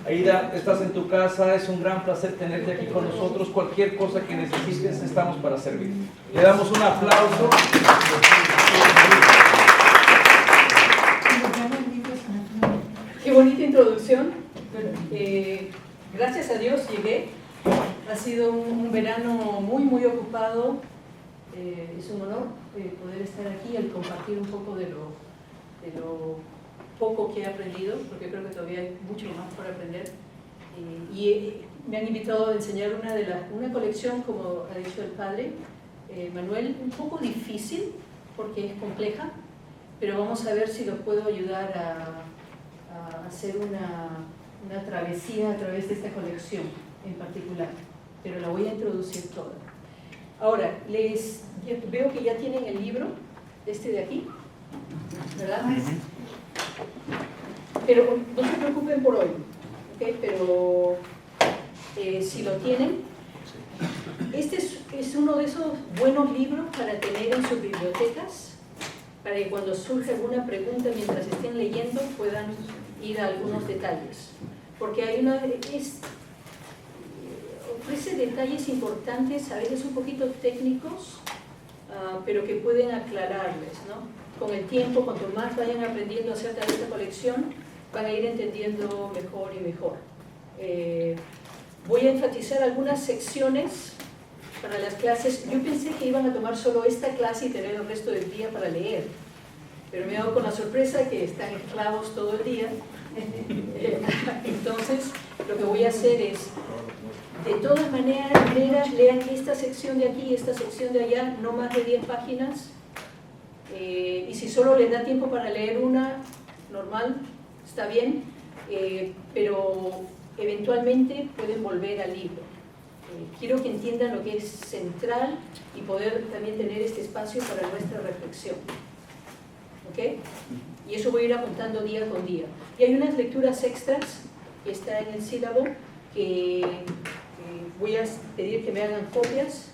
Aida, estás en tu casa, es un gran placer tenerte aquí con nosotros. Cualquier cosa que necesites, estamos para servir. Le damos un aplauso. Qué bonita introducción. Gracias a Dios llegué. Ha sido un verano muy ocupado. Es un honor poder estar aquí y compartir un poco de lo poco que he aprendido, porque creo que todavía hay mucho más por aprender. Me han invitado a enseñar una colección, como ha dicho el padre Manuel, un poco difícil porque es compleja, pero vamos a ver si los puedo ayudar a hacer una travesía a través de esta colección en particular, pero la voy a introducir toda. Ahora, veo que ya tienen el libro, este de aquí, ¿verdad? Pero no se preocupen por hoy, ¿okay? Pero si lo tienen, este es uno de esos buenos libros para tener en sus bibliotecas, para que cuando surja alguna pregunta mientras estén leyendo puedan ir a algunos detalles, porque ofrece detalles importantes, a veces un poquito técnicos, pero que pueden aclararles, ¿no? Con el tiempo, cuanto más vayan aprendiendo acerca de esta colección, van a ir entendiendo mejor y mejor. Voy a enfatizar algunas secciones para las clases. Yo pensé que iban a tomar solo esta clase y tener el resto del día para leer, pero me he dado con la sorpresa que están esclavos todo el día. Entonces, lo que voy a hacer es, de todas maneras, lean esta sección de aquí y esta sección de allá, no más de 10 páginas. Y si solo les da tiempo para leer una, normal, está bien, pero eventualmente pueden volver al libro. Quiero que entiendan lo que es central y poder también tener este espacio para nuestra reflexión. ¿Ok? Y eso voy a ir apuntando día con día. Y hay unas lecturas extras que están en el sílabo que voy a pedir que me hagan copias.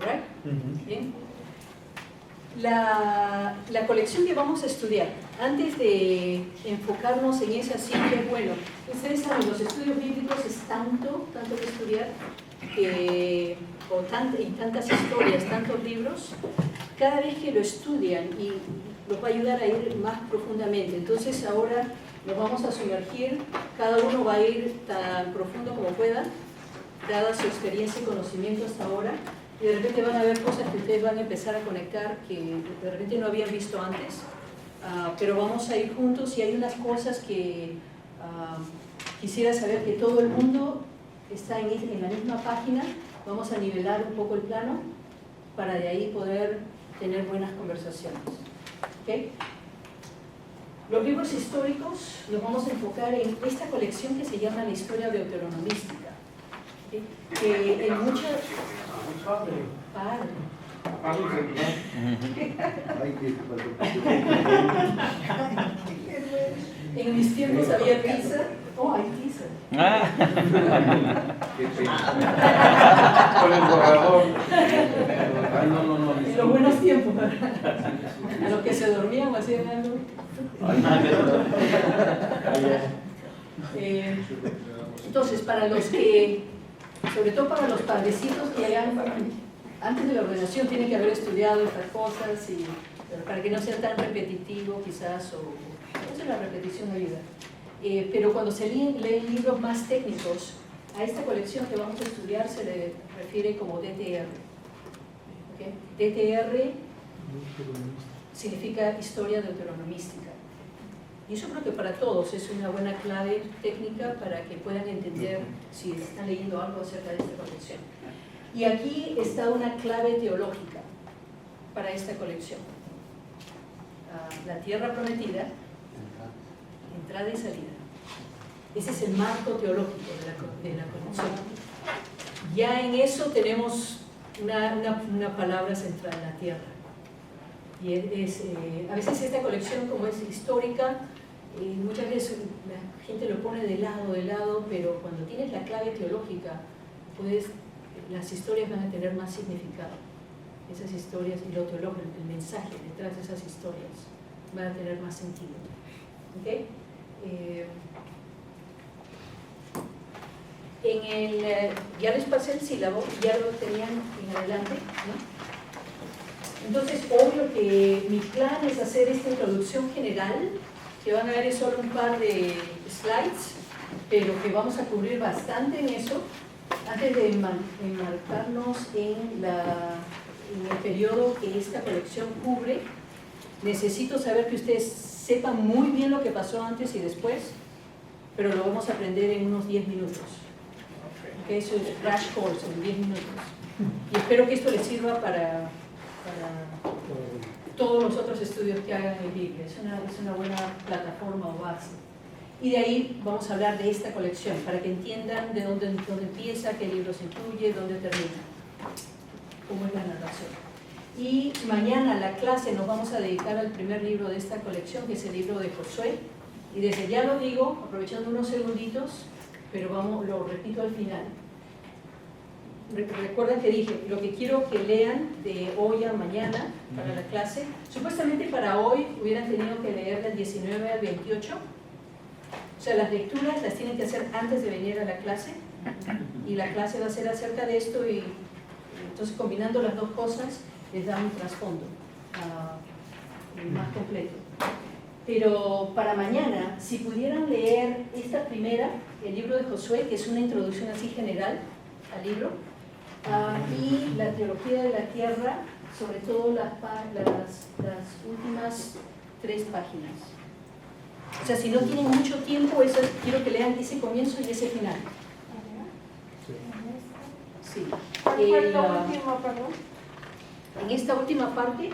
¿Alright? Bien. La colección que vamos a estudiar, antes de enfocarnos en esa simple, bueno, ustedes saben, los estudios bíblicos es tanto que estudiar, y tantas historias, tantos libros, cada vez que lo estudian y los va a ayudar a ir más profundamente. Entonces ahora nos vamos a sumergir, cada uno va a ir tan profundo como pueda, dada su experiencia y conocimiento hasta ahora. Y de repente van a ver cosas que ustedes van a empezar a conectar que de repente no habían visto antes, pero vamos a ir juntos y hay unas cosas que quisiera saber que todo el mundo está en la misma página. Vamos a nivelar un poco el plano para de ahí poder tener buenas conversaciones. ¿Okay? Los libros históricos los vamos a enfocar en esta colección que se llama la historia deuteronomística, ¿okay? Que en muchas... Padre. En mis tiempos había pizza. Oh, hay pizza. Con el borrador. No. En los buenos tiempos. A los que se dormían o hacían algo. Entonces, para los que, sobre todo para los padrecitos que ya antes de la ordenación tienen que haber estudiado estas cosas, para que no sea tan repetitivo quizás, entonces la repetición ayuda. Pero cuando se leen libros más técnicos, a esta colección que vamos a estudiar se le refiere como DTR. ¿Okay? DTR significa historia deuteronomística. Y eso creo que para todos es una buena clave técnica para que puedan entender si están leyendo algo acerca de esta colección. Y aquí está una clave teológica para esta colección. La tierra prometida, entrada y salida. Ese es el marco teológico de la colección. Ya en eso tenemos una palabra central, la tierra. Y a veces esta colección, como es histórica, muchas veces la gente lo pone de lado, pero cuando tienes la clave teológica, las historias van a tener más significado. Esas historias y lo teológico, el mensaje detrás de esas historias van a tener más sentido. ¿Okay? Ya les pasé el sílabo, ya lo tenían en adelante, ¿no? Entonces, obvio que mi plan es hacer esta introducción general, que van a ver es solo un par de slides, pero que vamos a cubrir bastante en eso, antes de enmarcarnos en el periodo que esta colección cubre. Necesito saber que ustedes sepan muy bien lo que pasó antes y después, pero lo vamos a aprender en unos 10 minutos. Okay, eso es crash course en 10 minutos. Y espero que esto les sirva para todos los otros estudios que hagan en Biblia. Es una buena plataforma o base. Y de ahí vamos a hablar de esta colección, para que entiendan de dónde empieza, qué libros incluye, dónde termina, cómo es la narración. Y mañana la clase nos vamos a dedicar al primer libro de esta colección, que es el libro de Josué. Y desde ya lo digo, aprovechando unos segunditos, pero lo repito al final. Recuerden que dije, lo que quiero que lean de hoy a mañana para la clase, supuestamente para hoy hubieran tenido que leer del 19 al 28, o sea, las lecturas las tienen que hacer antes de venir a la clase, y la clase va a ser acerca de esto, y entonces combinando las dos cosas les da un trasfondo más completo. Pero para mañana, si pudieran leer esta primera, el libro de Josué, que es una introducción así general al libro, y la teología de la tierra, sobre todo las últimas 3 páginas. O sea, si no tienen mucho tiempo, quiero que lean ese comienzo y ese final. Sí. ¿Cuál fue la última, perdón? En esta última parte,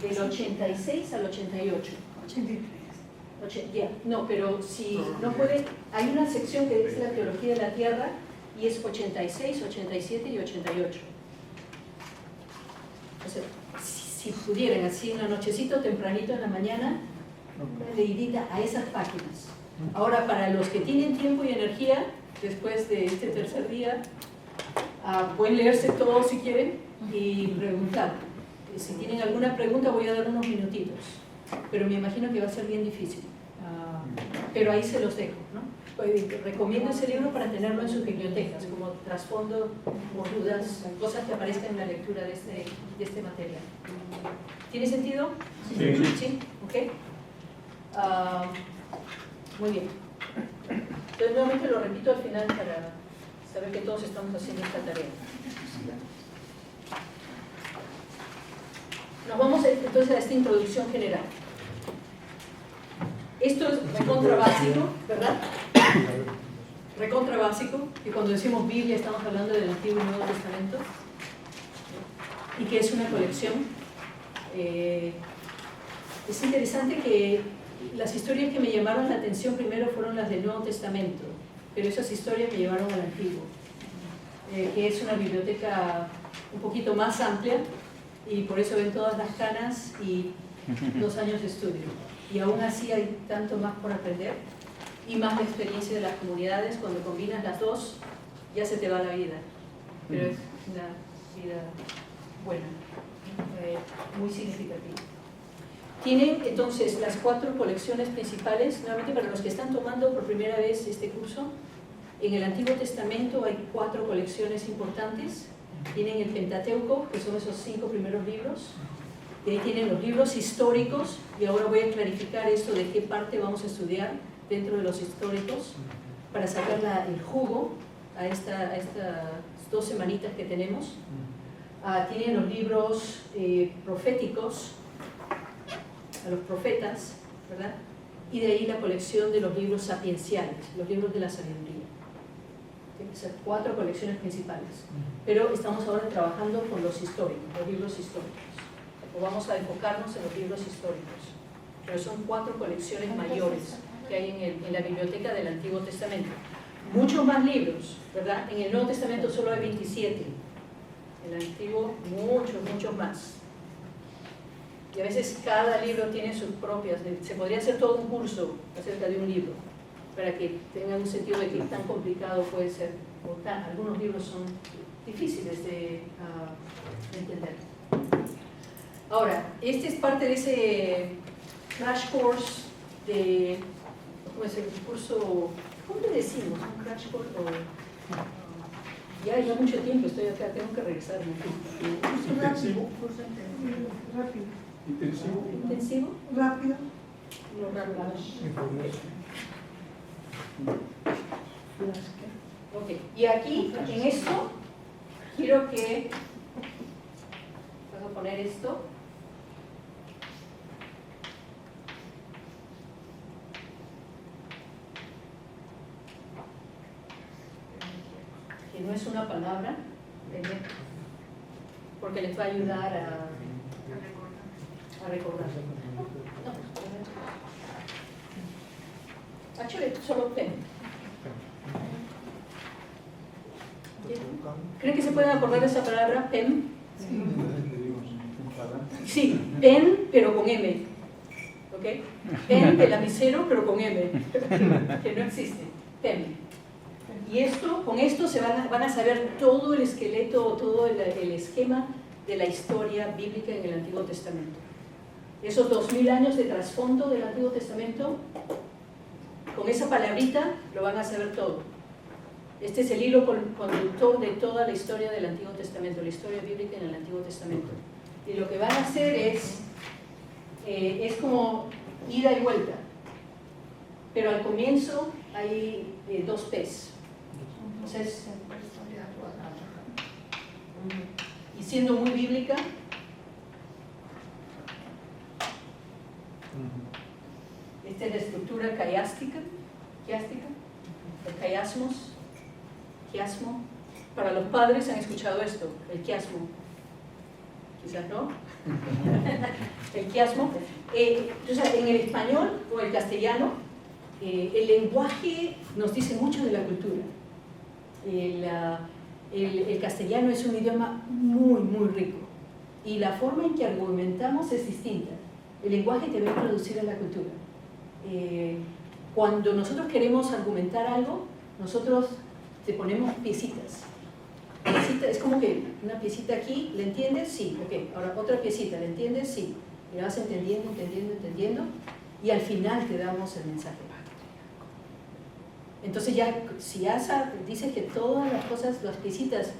del 86 al 88. 83. No, pero si no puede, hay una sección que es la teología de la tierra y es 86, 87 y 88. O sea, si pudieran, así en la nochecito, tempranito en la mañana, una leidita a esas páginas. Ahora, para los que tienen tiempo y energía, después de este tercer día, pueden leerse todo si quieren y preguntar. Si tienen alguna pregunta voy a dar unos minutitos, pero me imagino que va a ser bien difícil. Pero ahí se los dejo, ¿no? Recomiendo ese libro para tenerlo en sus bibliotecas, como trasfondo, por dudas, cosas que aparezcan en la lectura de este material. ¿Tiene sentido? Sí. ¿Sí? ¿Ok? Muy bien. Entonces nuevamente lo repito al final para saber que todos estamos haciendo esta tarea. Nos vamos entonces a esta introducción general. Esto es recontra básico, ¿verdad? Recontra básico, y cuando decimos Biblia estamos hablando del Antiguo y Nuevo Testamento, y que es una colección. Es interesante que las historias que me llamaron la atención primero fueron las del Nuevo Testamento, pero esas historias me llevaron al Antiguo, que es una biblioteca un poquito más amplia, y por eso ven todas las canas y 2 años de estudio. Y aún así hay tanto más por aprender, y más la experiencia de las comunidades. Cuando combinas las dos, ya se te va la vida, pero es una vida buena, muy significativa. Tienen entonces las 4 colecciones principales. Nuevamente, para los que están tomando por primera vez este curso, en el Antiguo Testamento hay 4 colecciones importantes. Tienen el Pentateuco, que son esos 5 primeros libros. Y ahí tienen los libros históricos, y ahora voy a clarificar esto de qué parte vamos a estudiar dentro de los históricos para sacar el jugo a estas 2 semanitas que tenemos. Tienen los libros proféticos, a los profetas, ¿verdad? Y de ahí la colección de los libros sapienciales, los libros de la sabiduría. Esas 4 colecciones principales. Pero estamos ahora trabajando con los históricos, los libros históricos. O vamos a enfocarnos en los libros históricos. Pero son 4 colecciones mayores que hay en la biblioteca del Antiguo Testamento. Muchos más libros, ¿verdad? En el Nuevo Testamento solo hay 27. En el Antiguo, muchos más. Y a veces cada libro tiene sus propias. Se podría hacer todo un curso acerca de un libro, para que tengan un sentido de qué tan complicado puede ser. Algunos libros son difíciles de entender. Ahora, este es parte de ese crash course de, ¿cómo es el curso ¿cómo le decimos? ¿Un crash course o...? Ya mucho tiempo estoy acá, tengo que regresar. Intensivo. Rápido. Intensivo. ¿Intensivo? Rápido. No, rápido. Ok, y aquí, en esto, quiero que... Vamos a poner esto. Que no es una palabra, porque les va a ayudar a recordar. No, actually, solo pen. ¿Creen que se pueden acordar de esa palabra, pen? Sí, pen, pero con M. ¿Ok? Pen de lapicero, pero con M. Que no existe. Pen. Y esto, con esto se van a saber todo el esqueleto, todo el esquema de la historia bíblica en el Antiguo Testamento. Esos 2000 años de trasfondo del Antiguo Testamento, con esa palabrita lo van a saber todo. Este es el hilo conductor de toda la historia del Antiguo Testamento, la historia bíblica en el Antiguo Testamento. Y lo que van a hacer es como ida y vuelta. Pero al comienzo hay dos P's. Entonces, y siendo muy bíblica, esta es la estructura chiástica, el quiasmo. Para los padres han escuchado esto, el quiasmo. Quizás no. El quiasmo. Entonces, en el español o el castellano, el lenguaje nos dice mucho de la cultura. El castellano es un idioma muy, muy rico. Y la forma en que argumentamos es distinta. El lenguaje te va a introducir a la cultura. Cuando nosotros queremos argumentar algo, nosotros te ponemos piecitas. Es como que una piecita aquí, ¿le entiendes? Sí, ok. Ahora otra piecita, ¿le entiendes? Sí. Y la vas entendiendo, y al final te damos el mensaje. Entonces ya, si dices que todas las cosas, las piecitas,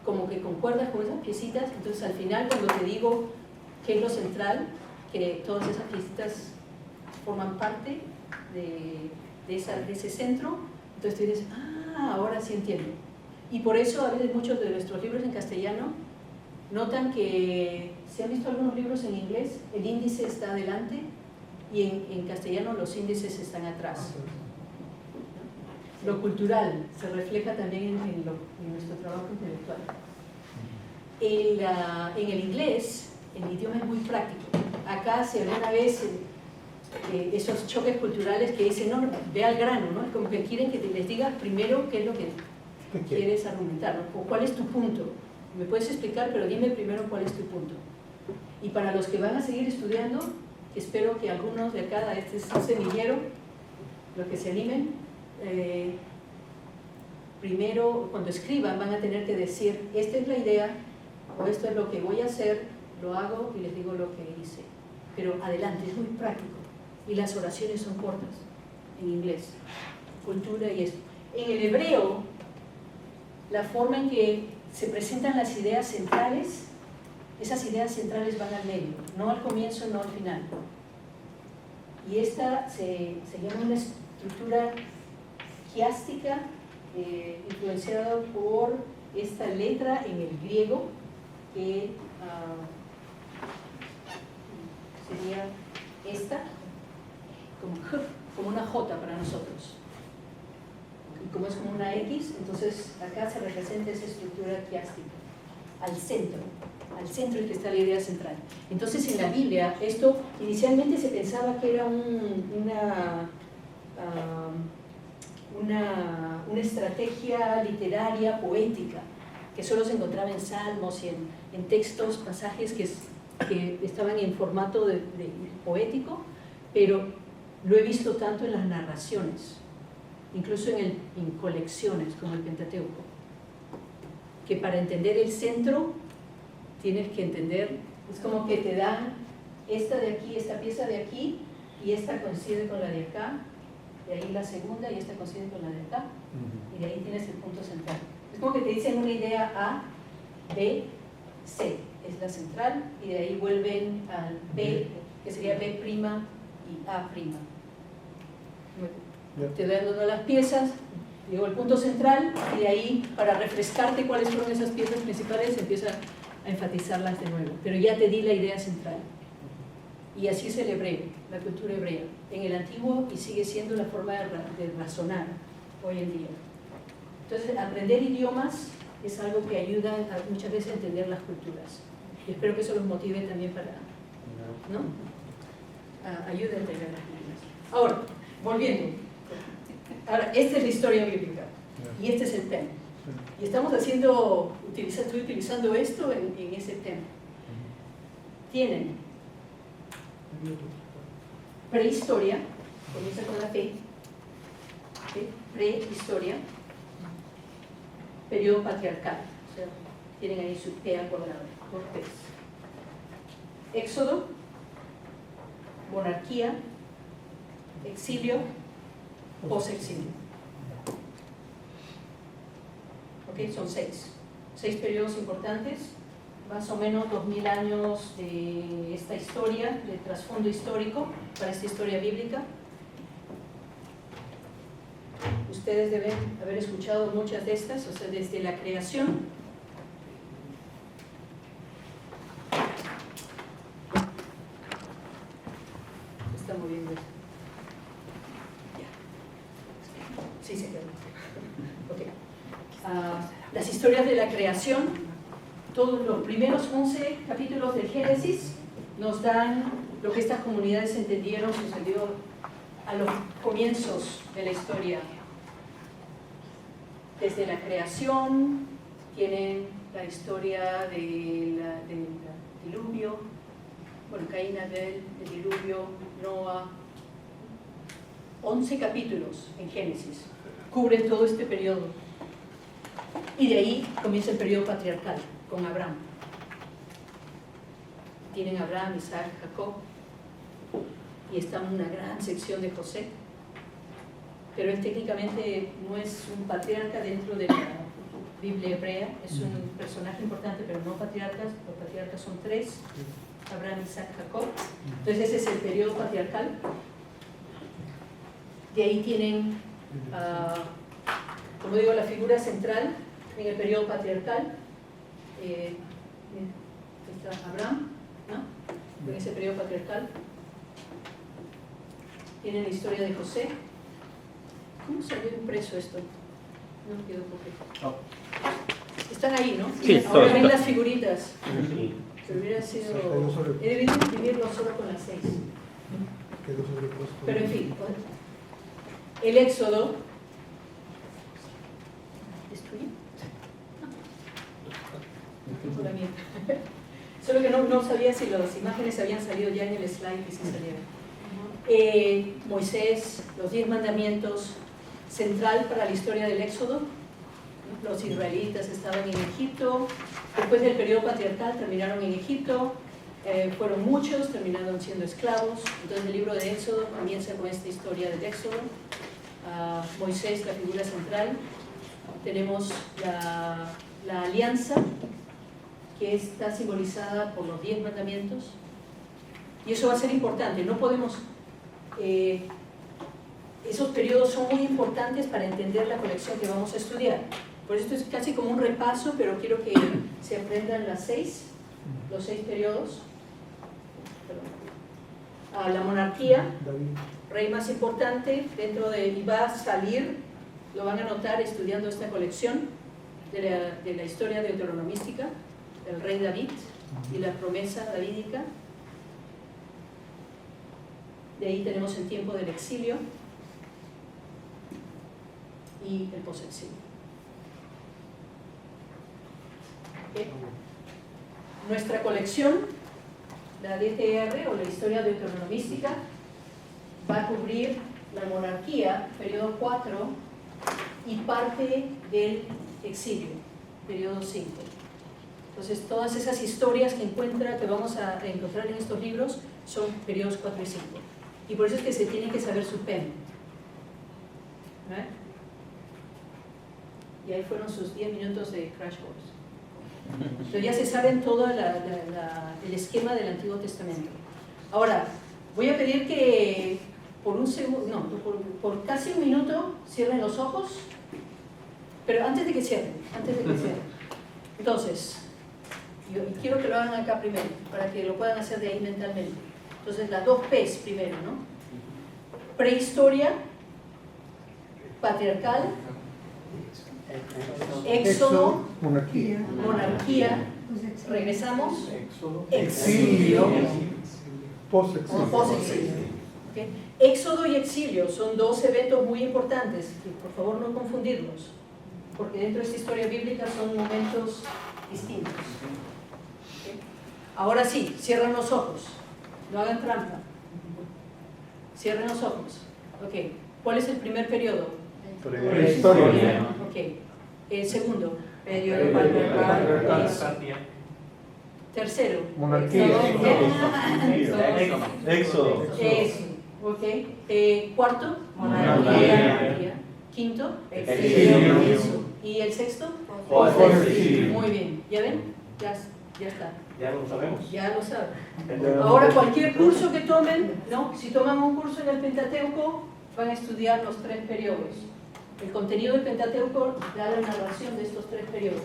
como que concuerdas con esas piecitas, entonces al final cuando te digo qué es lo central, que todas esas piecitas forman parte de ese centro, entonces tú dices, ahora sí entiendo. Y por eso a veces muchos de nuestros libros en castellano notan que, si han visto algunos libros en inglés, el índice está adelante y en castellano los índices están atrás. Lo cultural se refleja también en nuestro trabajo intelectual. En el inglés, el idioma es muy práctico. Acá se alguna vez esos choques culturales que dicen, no, ve al grano, ¿no? Es como que quieren que les digas primero qué es lo que quieres argumentar, ¿no? O cuál es tu punto. Me puedes explicar, pero dime primero cuál es tu punto. Y para los que van a seguir estudiando, espero que algunos de acá, este es un semillero, los que se animen, primero cuando escriban van a tener que decir, esta es la idea, o esto es lo que voy a hacer, lo hago y les digo lo que hice. Pero adelante, es muy práctico. Y las oraciones son cortas, en inglés. Cultura y esto. En el hebreo, la forma en que se presentan las ideas centrales, esas ideas centrales van al medio, no al comienzo, no al final. Y esta se llama una estructura quiástica, influenciada por esta letra en el griego, que sería esta, como una J para nosotros. Y como es como una X, entonces acá se representa esa estructura quiástica, al centro es que está la idea central. Entonces en la Biblia, esto inicialmente se pensaba que era una estrategia literaria, poética, que solo se encontraba en salmos y en textos, pasajes que estaban en formato de poético, pero lo he visto tanto en las narraciones, incluso en colecciones como el Pentateuco, que para entender el centro tienes que entender, es como que te dan esta de aquí, esta pieza de aquí, y esta coincide con la de acá, de ahí la segunda y esta coincide con la de acá, y de ahí tienes el punto central. Es como que te dicen una idea A, B, C, es la central, y de ahí vuelven al B, que sería B' y A'. Te doy dando las piezas, llegó el punto central, y de ahí, para refrescarte cuáles fueron esas piezas principales, empieza a enfatizarlas de nuevo. Pero ya te di la idea central. Y así es el hebreo, la cultura hebrea, en el antiguo, y sigue siendo la forma de razonar hoy en día. Entonces, aprender idiomas es algo que ayuda muchas veces a entender las culturas. Y espero que eso los motive también para, ¿no? Ayuda a entender las culturas. Ahora, volviendo. Ahora, esta es la historia bíblica y este es el tema. Y estamos estoy utilizando esto en ese tema. Tienen prehistoria, comienza con la P, ¿sí? Prehistoria, periodo patriarcal, o sea, tienen ahí su P al cuadrado, dos P's. Éxodo, monarquía, exilio, posexilio. ¿Ok? Son 6 periodos importantes, más o menos 2000 años de esta historia, de trasfondo histórico para esta historia bíblica. Ustedes deben haber escuchado muchas de estas, o sea, desde la creación. Se está moviendo esto. Ya. Sí, se quedó. Ok. Las historias de la creación. Todos los primeros 11 capítulos del Génesis nos dan lo que estas comunidades entendieron sucedió a los comienzos de la historia. Desde la creación, tienen la historia del diluvio, bueno, Caín, Abel, el diluvio, Noah. 11 capítulos en Génesis cubren todo este periodo. Y de ahí comienza el periodo patriarcal con Abraham. Tienen Abraham, Isaac, Jacob, y está una gran sección de José, pero él técnicamente no es un patriarca dentro de la Biblia hebrea, es un personaje importante, pero no patriarcas. Los patriarcas son 3, Abraham, Isaac, Jacob. Entonces ese es el periodo patriarcal. De ahí tienen, como digo, la figura central en el periodo patriarcal. Está Abraham, ¿no? En ese periodo patriarcal. Tienen la historia de José. ¿Cómo salió impreso esto? No quedó perfecto. Están ahí, ¿no? Sí, ahora ven está. las figuritas. Sí. Pero hubiera sido... He debido escribirlo solo con las 6. Pero en fin, el Éxodo. ¿Destruye? Hola, mía. Solo que no sabía si las imágenes habían salido ya en el slide y si salieron. Moisés, los 10 mandamientos, central para la historia del Éxodo. Los israelitas estaban en Egipto, después del periodo patriarcal terminaron en Egipto, fueron muchos, terminaron siendo esclavos. Entonces el libro de Éxodo comienza con esta historia del Éxodo. Moisés, la figura central. Tenemos la alianza, que está simbolizada por los 10 mandamientos, y eso va a ser importante. No podemos, esos periodos son muy importantes para entender la colección que vamos a estudiar. Por eso es casi como un repaso, pero quiero que se aprendan los 6 periodos. La monarquía, rey más importante dentro de, y va a salir, lo van a notar estudiando esta colección de la historia deuteronomística, el rey David y la promesa davídica. De ahí tenemos el tiempo del exilio y el posexilio. ¿Okay? Nuestra colección, la DTR o la historia deuteronomística, va a cubrir la monarquía, periodo 4, y parte del exilio, periodo 5. Entonces, todas esas historias que vamos a encontrar en estos libros son periodos 4 y 5. Y por eso es que se tiene que saber su PEM. ¿eh? Y ahí fueron sus 10 minutos de crash course. Entonces ya se saben todo el esquema del Antiguo Testamento. Ahora, voy a pedir que por un segundo, no, por casi un minuto cierren los ojos, pero antes de que cierren. Entonces, yo quiero que lo hagan acá primero, para que lo puedan hacer de ahí mentalmente. Entonces, las dos P's primero, ¿no? Prehistoria, patriarcal, éxodo, monarquía, regresamos, exilio, post-exilio. ¿Okay? Éxodo y exilio son dos eventos muy importantes, que por favor no confundirlos, porque dentro de esta historia bíblica son momentos distintos. ¿Okay? Ahora sí, cierren los ojos, no hagan trampa. Cierren los ojos. Ok, ¿cuál es el primer periodo? Prehistoria. Ok, el segundo periodo patriarcal. Tercero, Monarquía. Éxodo. Eso, ok. Cuarto, Monarquía. Quinto, Exilio. Eso. ¿Y el sexto? Post-exilio. Muy bien, ¿ya ven? Ya está, Ya lo sabemos. ya lo saben. Ahora cualquier curso que tomen, ¿no? Si toman un curso en el Pentateuco, van a estudiar los 3 periodos. El contenido del Pentateuco da la narración de estos 3 periodos.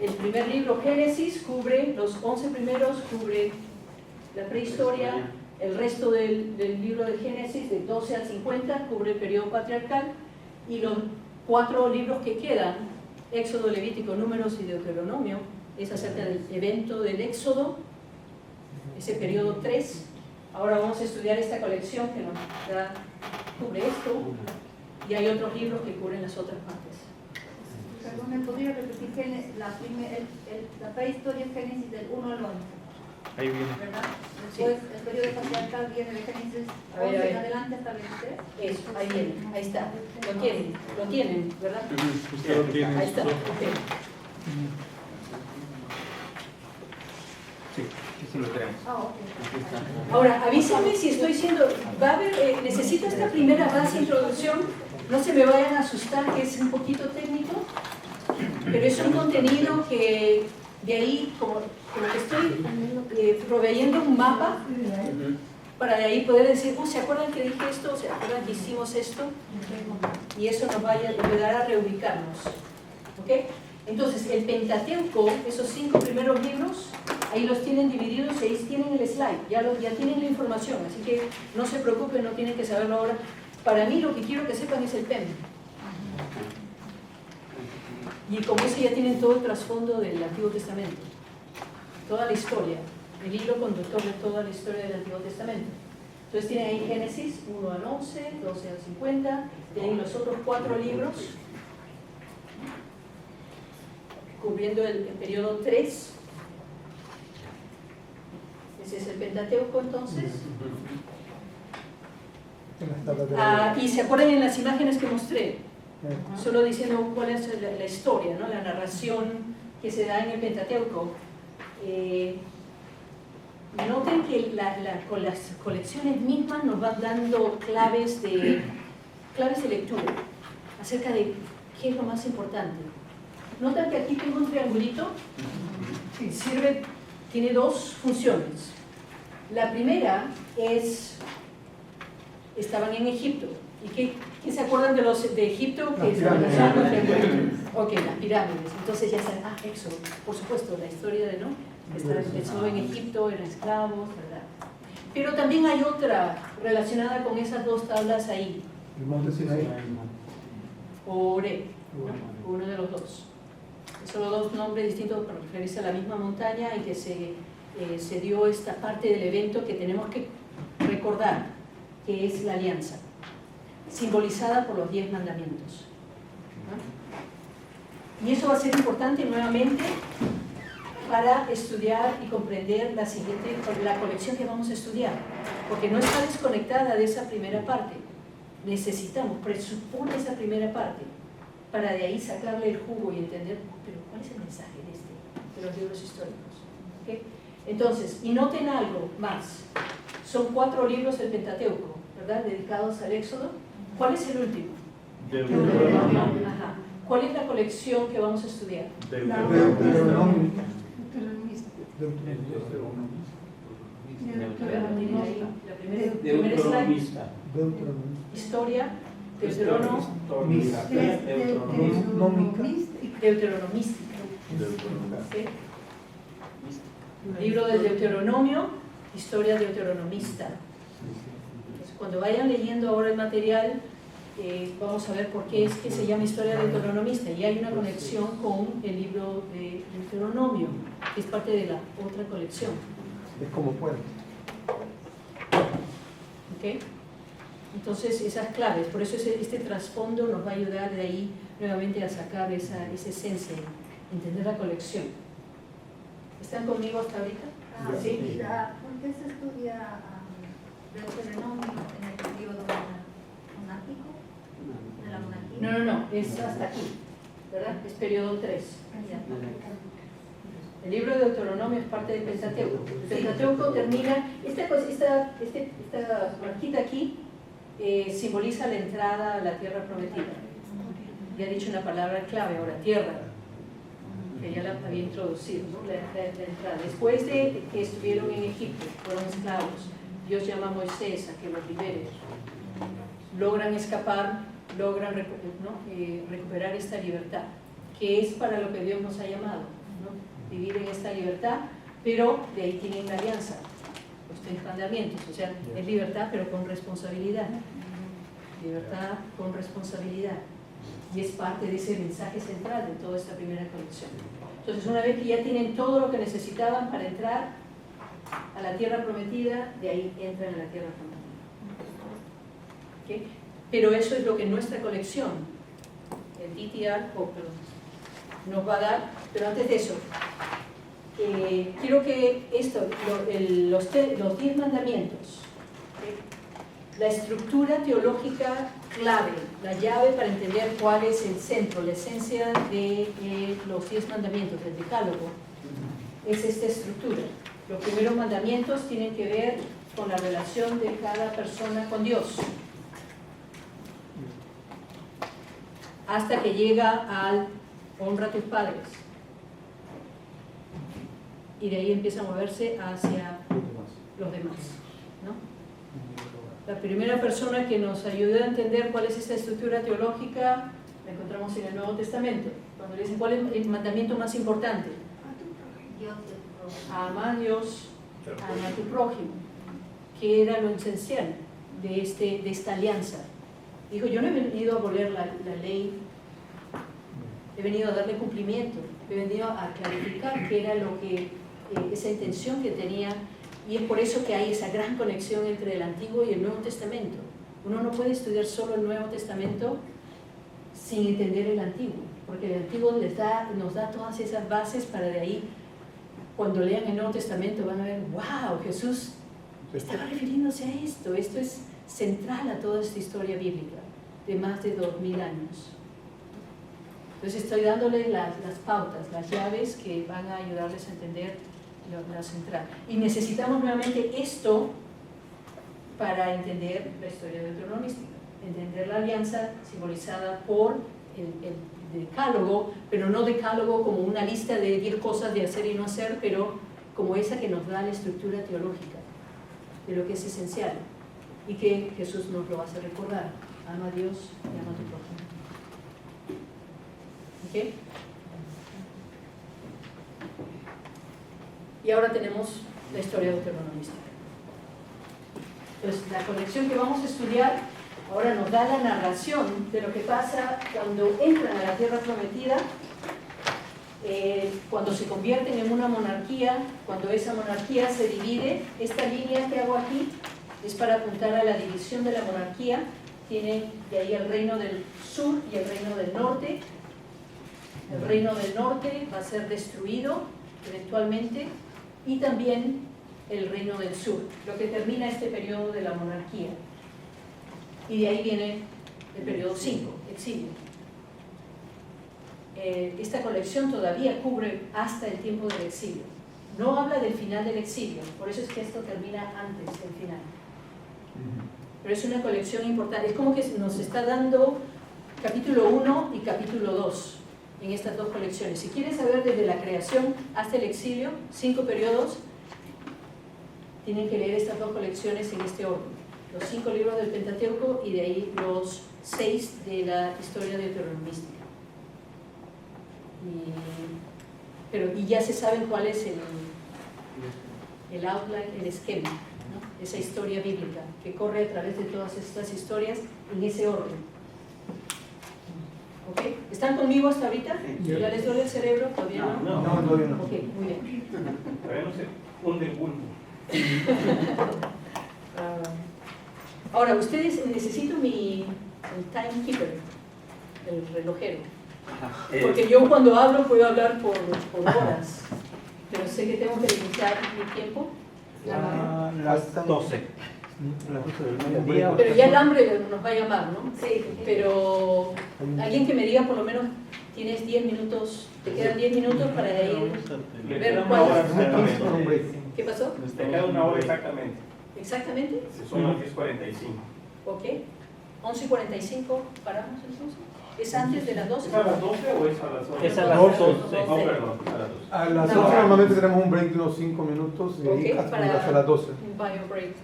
El primer libro, Génesis, cubre los 11 primeros, cubre la prehistoria. El resto del libro de Génesis, de 12 al 50, cubre el periodo patriarcal. Y los 4 libros que quedan, Éxodo, Levítico, Números y Deuteronomio, es acerca del evento del Éxodo, ese periodo 3. Ahora vamos a estudiar esta colección que nos cubre esto, y hay otros libros que cubren las otras partes. Perdón, ¿me podría repetir la prehistoria es Génesis del 1 al 11? Ahí viene. ¿Verdad? Después el periodo patriarcal viene de Génesis 11 en adelante hasta 23. Eso, ahí viene, ahí está. Lo tienen, ¿verdad? Usted lo tiene. Ahí está, ok. Sí, eso lo tenemos. Ah, ok. Ahora, avísenme si estoy siendo... Va a haber, necesito esta primera base introducción. No se me vayan a asustar, que es un poquito técnico, pero es un contenido que de ahí, como que estoy proveyendo un mapa para de ahí poder decir, ¿se acuerdan que dije esto? ¿Se acuerdan que hicimos esto? Y eso nos va a ayudar a reubicarnos. ¿Ok? Entonces, el Pentateuco, esos 5 primeros libros, ahí los tienen divididos y ahí tienen el slide, ya tienen la información, así que no se preocupen, no tienen que saberlo ahora. Para mí lo que quiero que sepan es el PEM. Y como ese ya tienen todo el trasfondo del Antiguo Testamento, toda la historia, el hilo conductor de toda la historia del Antiguo Testamento. Entonces tienen ahí Génesis 1 al 11, 12 al 50, tienen los otros 4 libros, cubriendo el periodo 3. Ese es el Pentateuco entonces. Y se acuerdan en las imágenes que mostré, solo diciendo cuál es la historia, ¿no? La narración que se da en el Pentateuco. Noten que con las colecciones mismas nos van dando claves de lectura acerca de qué es lo más importante. Notan que aquí tengo un triangulito, tiene 2 funciones. La primera es, estaban en Egipto. ¿Y qué se acuerdan de Egipto? Que se ok, las pirámides. Entonces ya saben, Éxodo, por supuesto, la historia de empezó en Egipto, eran esclavos, ¿verdad? Pero también hay otra relacionada con esas 2 tablas ahí. El monte Sinaí. Oreb, ¿no? Uno de los 2. Son 2 nombres distintos para referirse a la misma montaña en que se dio esta parte del evento que tenemos que recordar, que es la alianza, simbolizada por los 10 mandamientos. ¿No? Y eso va a ser importante nuevamente para estudiar y comprender la colección que vamos a estudiar, porque no está desconectada de esa primera parte. Presupone esa primera parte, para de ahí sacarle el jugo y entender, pero ¿cuál es el mensaje de los libros históricos? ¿Okay? Entonces, y noten algo más, son 4 libros del Pentateuco, ¿verdad? Dedicados al Éxodo, ¿Cuál es el último? Deuteronomio. Ajá. ¿Cuál es la colección que vamos a estudiar? Deuteronomio. A ver, ¿lo tienen ahí? La primera slide. Deuteronomio. Historia, deuteronomística. ¿Sí? Libro del Deuteronomio, historia deuteronomista. Entonces, cuando vayan leyendo ahora el material, vamos a ver por qué es que se llama historia deuteronomista. Y hay una conexión con el libro de Deuteronomio, que es parte de la otra colección. Es como puente. ¿Ok? Entonces, esas claves, por eso este trasfondo nos va a ayudar de ahí nuevamente a sacar esa esencia, entender la colección. ¿Están conmigo hasta ahorita? Sí. ¿Por qué se estudia Deuteronomio en el periodo monárquico? ¿De la monarquía? No, es hasta aquí, ¿verdad? Es periodo 3. El libro de Deuteronomio es parte del Pentateuco. El Pentateuco termina, esta marquita aquí simboliza la entrada a la tierra prometida. Ya he dicho una palabra clave ahora, tierra, que ya la había introducido, ¿no? la entrada. Después de que estuvieron en Egipto, fueron esclavos, Dios llama a Moisés a que los libere. Logran escapar, logran recuperar esta libertad, que es para lo que Dios nos ha llamado, ¿no? Vivir en esta libertad, pero de ahí tienen la alianza, los 10 mandamientos, o sea, es libertad pero con responsabilidad. Libertad con responsabilidad. Y es parte de ese mensaje central de toda esta primera colección. Entonces, una vez que ya tienen todo lo que necesitaban para entrar a la tierra prometida, de ahí entran en la tierra prometida. ¿Okay? Pero eso es lo que nuestra colección, el DTR, nos va a dar. Pero antes de eso, quiero que los 10 mandamientos, ¿okay? La estructura teológica clave, la llave para entender cuál es el centro, la esencia de los 10 mandamientos, del decálogo, es esta estructura. Los primeros mandamientos tienen que ver con la relación de cada persona con Dios, hasta que llega al honra a tus padres, y de ahí empieza a moverse hacia los demás, ¿no? La primera persona que nos ayuda a entender cuál es esta estructura teológica la encontramos en el Nuevo Testamento, cuando le dicen cuál es el mandamiento más importante. Ama a Dios, ama a tu prójimo, que era lo esencial de esta alianza. Dijo, yo no he venido a abolir la ley, he venido a darle cumplimiento, he venido a clarificar qué era lo que esa intención que tenía. Y es por eso que hay esa gran conexión entre el Antiguo y el Nuevo Testamento. Uno no puede estudiar solo el Nuevo Testamento sin entender el Antiguo, porque el Antiguo nos da todas esas bases para de ahí, cuando lean el Nuevo Testamento, van a ver, wow, Jesús estaba refiriéndose a esto. Esto es central a toda esta historia bíblica de más de 2000 años. Entonces estoy dándoles las pautas, las llaves que van a ayudarles a entender la central. Y necesitamos nuevamente esto para entender la historia deuteronomística, entender la alianza simbolizada por el decálogo, pero no decálogo como una lista de 10 cosas de hacer y no hacer, pero como esa que nos da la estructura teológica de lo que es esencial y que Jesús nos lo hace recordar. Ama a Dios y ama a tu prójimo. ¿Ok? Y ahora tenemos la historia deuteronomística. Entonces, la conexión que vamos a estudiar ahora nos da la narración de lo que pasa cuando entran a la tierra prometida, cuando se convierten en una monarquía, cuando esa monarquía se divide. Esta línea que hago aquí es para apuntar a la división de la monarquía. Tienen de ahí el reino del sur y el reino del norte. El reino del norte va a ser destruido eventualmente, y también el reino del sur, lo que termina este periodo de la monarquía. Y de ahí viene el periodo 5, exilio. Esta colección todavía cubre hasta el tiempo del exilio. No habla del final del exilio, por eso es que esto termina antes del final. pero es una colección importante. Es como que nos está dando capítulo 1 y capítulo 2 en estas dos colecciones. Si quieren saber desde la creación hasta el exilio, 5 periodos, tienen que leer estas dos colecciones en este orden. Los 5 libros del Pentateuco y de ahí los 6 de la historia deuteronomística. Y ya se saben cuál es el outline, el esquema, ¿no? Esa historia bíblica que corre a través de todas estas historias en ese orden. ¿Ok? ¿Están conmigo hasta ahorita? ¿Ya les duele el cerebro? ¿Todavía no? No, todavía no. Ok, muy bien. Todavía no se hunde el pulpo. Ahora, ustedes, necesito el timekeeper, el relojero. Porque yo cuando hablo puedo hablar por horas, pero sé que tengo que limitar mi tiempo. Las 12. Las 12 del mediodía. Pero ya el hambre nos va a llamar, ¿no? Sí. Pero alguien que me diga por lo menos, tienes 10 minutos, te quedan 10 minutos para ir. Le Ver queda cuál. una hora Con un exactamente. break. ¿Qué pasó? Le queda una hora exactamente. ¿Exactamente? Son las 10:45. Ok. 11:45, ¿paramos entonces? ¿Es antes de las 12? ¿Es a las 12 o es a las 11? Es a las 12. 12. No, perdón, es a las 12. A las No. 12 normalmente tenemos un break de unos 5 minutos y ahí Ok, hasta para hasta las 12. un bio break.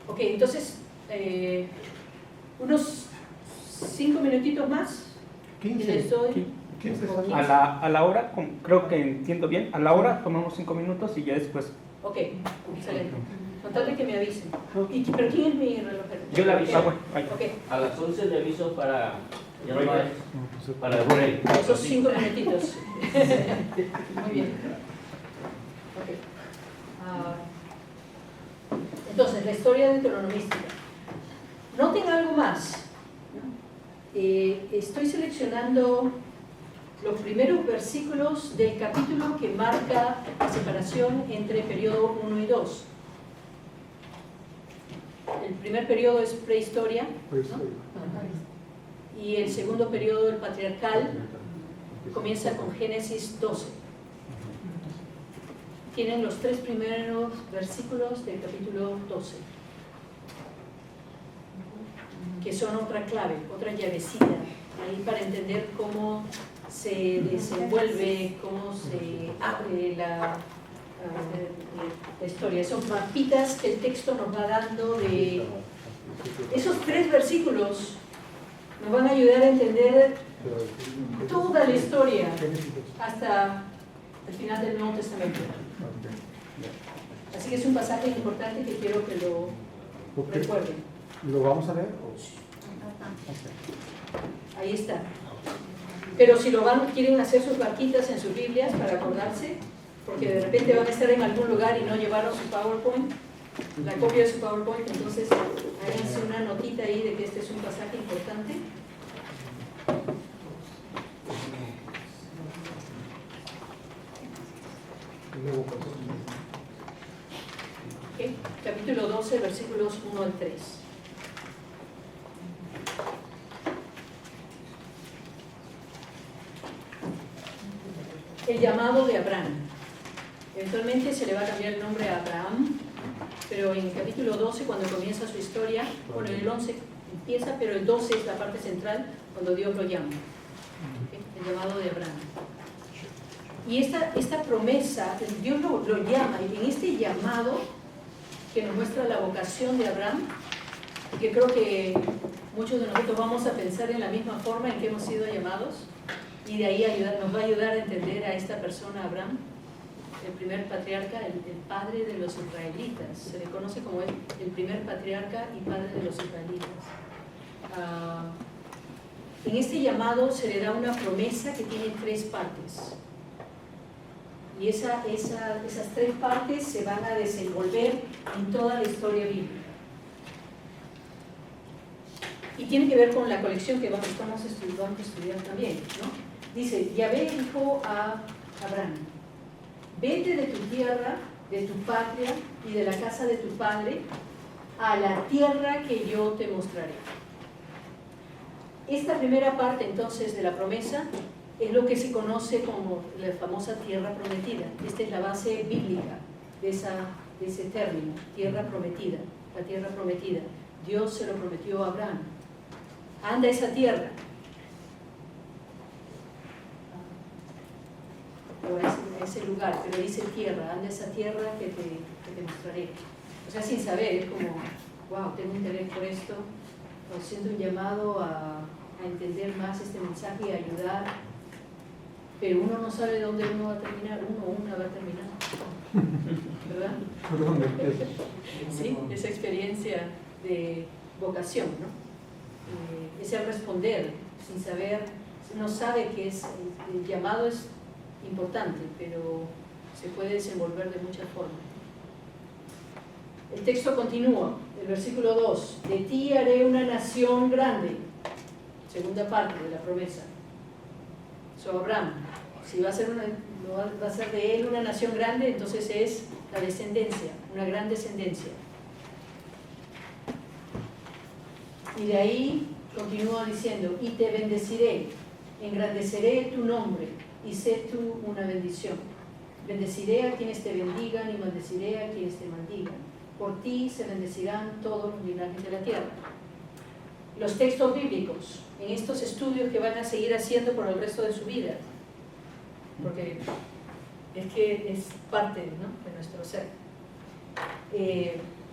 Ok, entonces, unos 5 minutitos más. Y les 15. doy 15 A la hora, creo que entiendo bien, a la hora tomamos 5 minutos y ya después. Ok, excelente. Contarle que me avisen. ¿Pero quién es mi relojero? Yo le aviso. Bueno, vaya. Ok, A las 11 le aviso para Break. para el break. esos 5 minutitos. Muy bien. Ok. Entonces, la historia deuteronomística. Noten algo más, ¿no? Estoy seleccionando los primeros versículos del capítulo que marca la separación entre periodo 1 y 2. El primer periodo es prehistoria, ¿no? Y el segundo periodo, el patriarcal, comienza con Génesis 12. Tienen los 3 primeros versículos del capítulo 12, que son otra clave, otra llavecita, ahí para entender cómo se desenvuelve, cómo se abre la historia. Son mapitas que el texto nos va dando de... Esos 3 versículos nos van a ayudar a entender toda la historia hasta el final del Nuevo Testamento. Así que es un pasaje importante que quiero que lo recuerden. ¿Lo vamos a leer? Ahí está. Pero si quieren hacer sus barquitas en sus Biblias para acordarse, porque de repente van a estar en algún lugar y no llevaron su PowerPoint, la copia de su PowerPoint, entonces háganse una notita ahí de que este es un pasaje importante. Okay. Capítulo 12, versículos 1 al 3. El llamado de Abraham. Eventualmente se le va a cambiar el nombre a Abraham, pero en el capítulo 12, cuando comienza su historia, bueno, en el 11 empieza, pero el 12 es la parte central, cuando Dios lo llama. Okay. El llamado de Abraham. Y esta promesa, Dios lo llama, y en este llamado que nos muestra la vocación de Abraham, que creo que muchos de nosotros vamos a pensar en la misma forma en que hemos sido llamados, y de ahí nos va a ayudar a entender a esta persona, Abraham, el primer patriarca, el padre de los israelitas. Se le conoce como el primer patriarca y padre de los israelitas. En este llamado se le da una promesa que tiene 3 partes. Y esas 3 partes se van a desenvolver en toda la historia bíblica. Y tiene que ver con la colección que vamos a estudiar también, ¿no? Dice, Yahvé dijo a Abraham, vete de tu tierra, de tu patria y de la casa de tu padre a la tierra que yo te mostraré. Esta primera parte entonces de la promesa es lo que se conoce como la famosa tierra prometida. Esta es la base bíblica de ese término, tierra prometida. la tierra prometida. Dios se lo prometió a Abraham. Anda a esa tierra. O a ese lugar, pero dice tierra, anda a esa tierra que te mostraré. O sea, sin saber, es como, wow, tengo interés por esto, o siento un llamado a entender más este mensaje y a ayudar, pero uno no sabe dónde uno va a terminar, uno o una va a terminar, ¿verdad? ¿Por dónde empieza? Sí, esa experiencia de vocación, ¿no? Es el responder sin saber, no sabe que es, el llamado es importante, pero se puede desenvolver de muchas formas. El texto continúa, el versículo 2, de ti haré una nación grande, segunda parte de la promesa. Abraham, si va a ser va a ser de él una nación grande, entonces es la descendencia, una gran descendencia. Y de ahí continúa diciendo, y te bendeciré, engrandeceré tu nombre, y sé tú una bendición. Bendeciré a quienes te bendigan y maldeciré a quienes te maldigan. Por ti se bendecirán todos los linajes de la tierra. Los textos bíblicos, en estos estudios que van a seguir haciendo por el resto de su vida, porque es que es parte, ¿no?, de nuestro ser.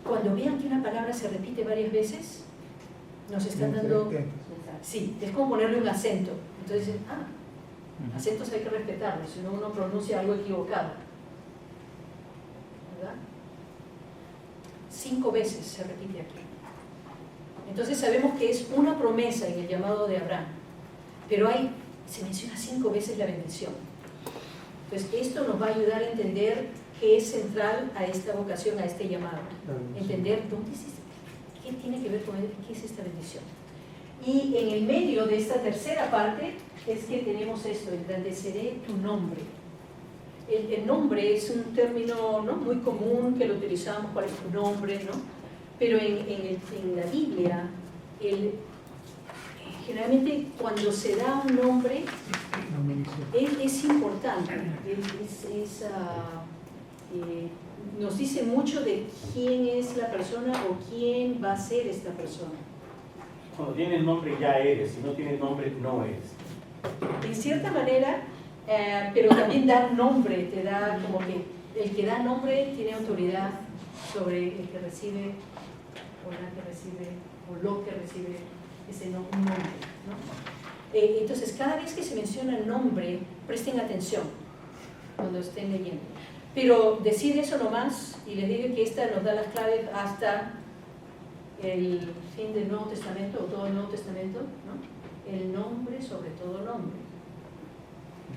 Cuando vean que una palabra se repite varias veces, nos están dando... Sí, es como ponerle un acento. Entonces dicen, acentos hay que respetarlos, si no uno pronuncia algo equivocado. ¿Verdad? 5 veces se repite aquí. Entonces sabemos que es una promesa en el llamado de Abraham, pero se menciona 5 veces la bendición. Entonces esto nos va a ayudar a entender qué es central a esta vocación, a este llamado. Entender dónde es, qué tiene que ver con él, qué es esta bendición. Y en el medio de esta tercera parte es que tenemos esto, engrandeceré tu nombre. El nombre es un término, ¿no?, muy común que lo utilizamos, ¿cuál es tu nombre?, ¿no? Pero en la Biblia, generalmente cuando se da un nombre, es importante, nos dice mucho de quién es la persona o quién va a ser esta persona. Cuando tiene el nombre ya eres, si no tiene nombre no eres. En cierta manera, pero también dar nombre te da como que el que da nombre tiene autoridad sobre el que recibe o la que recibe o lo que recibe ese nombre, ¿no? Entonces cada vez que se menciona el nombre, presten atención cuando estén leyendo, pero decir eso nomás, y les digo que esta nos da las claves hasta el fin del Nuevo Testamento o todo el Nuevo Testamento, ¿no? El nombre sobre todo nombre,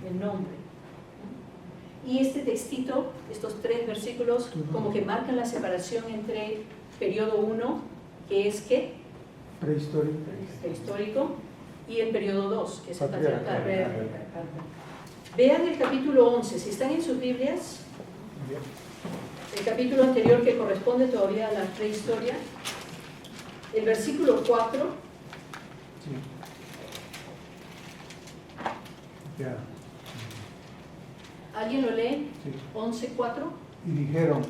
el nombre, ¿no? Y este textito, estos 3 versículos como que marcan la separación entre periodo 1, que es ¿qué? Prehistórico, y el periodo 2, que es el patriarcal. Vean el capítulo 11, si están en sus Biblias, el capítulo anterior que corresponde todavía a la prehistoria, el versículo 4. ¿Alguien lo lee? Sí. 11:4. Y dijeron,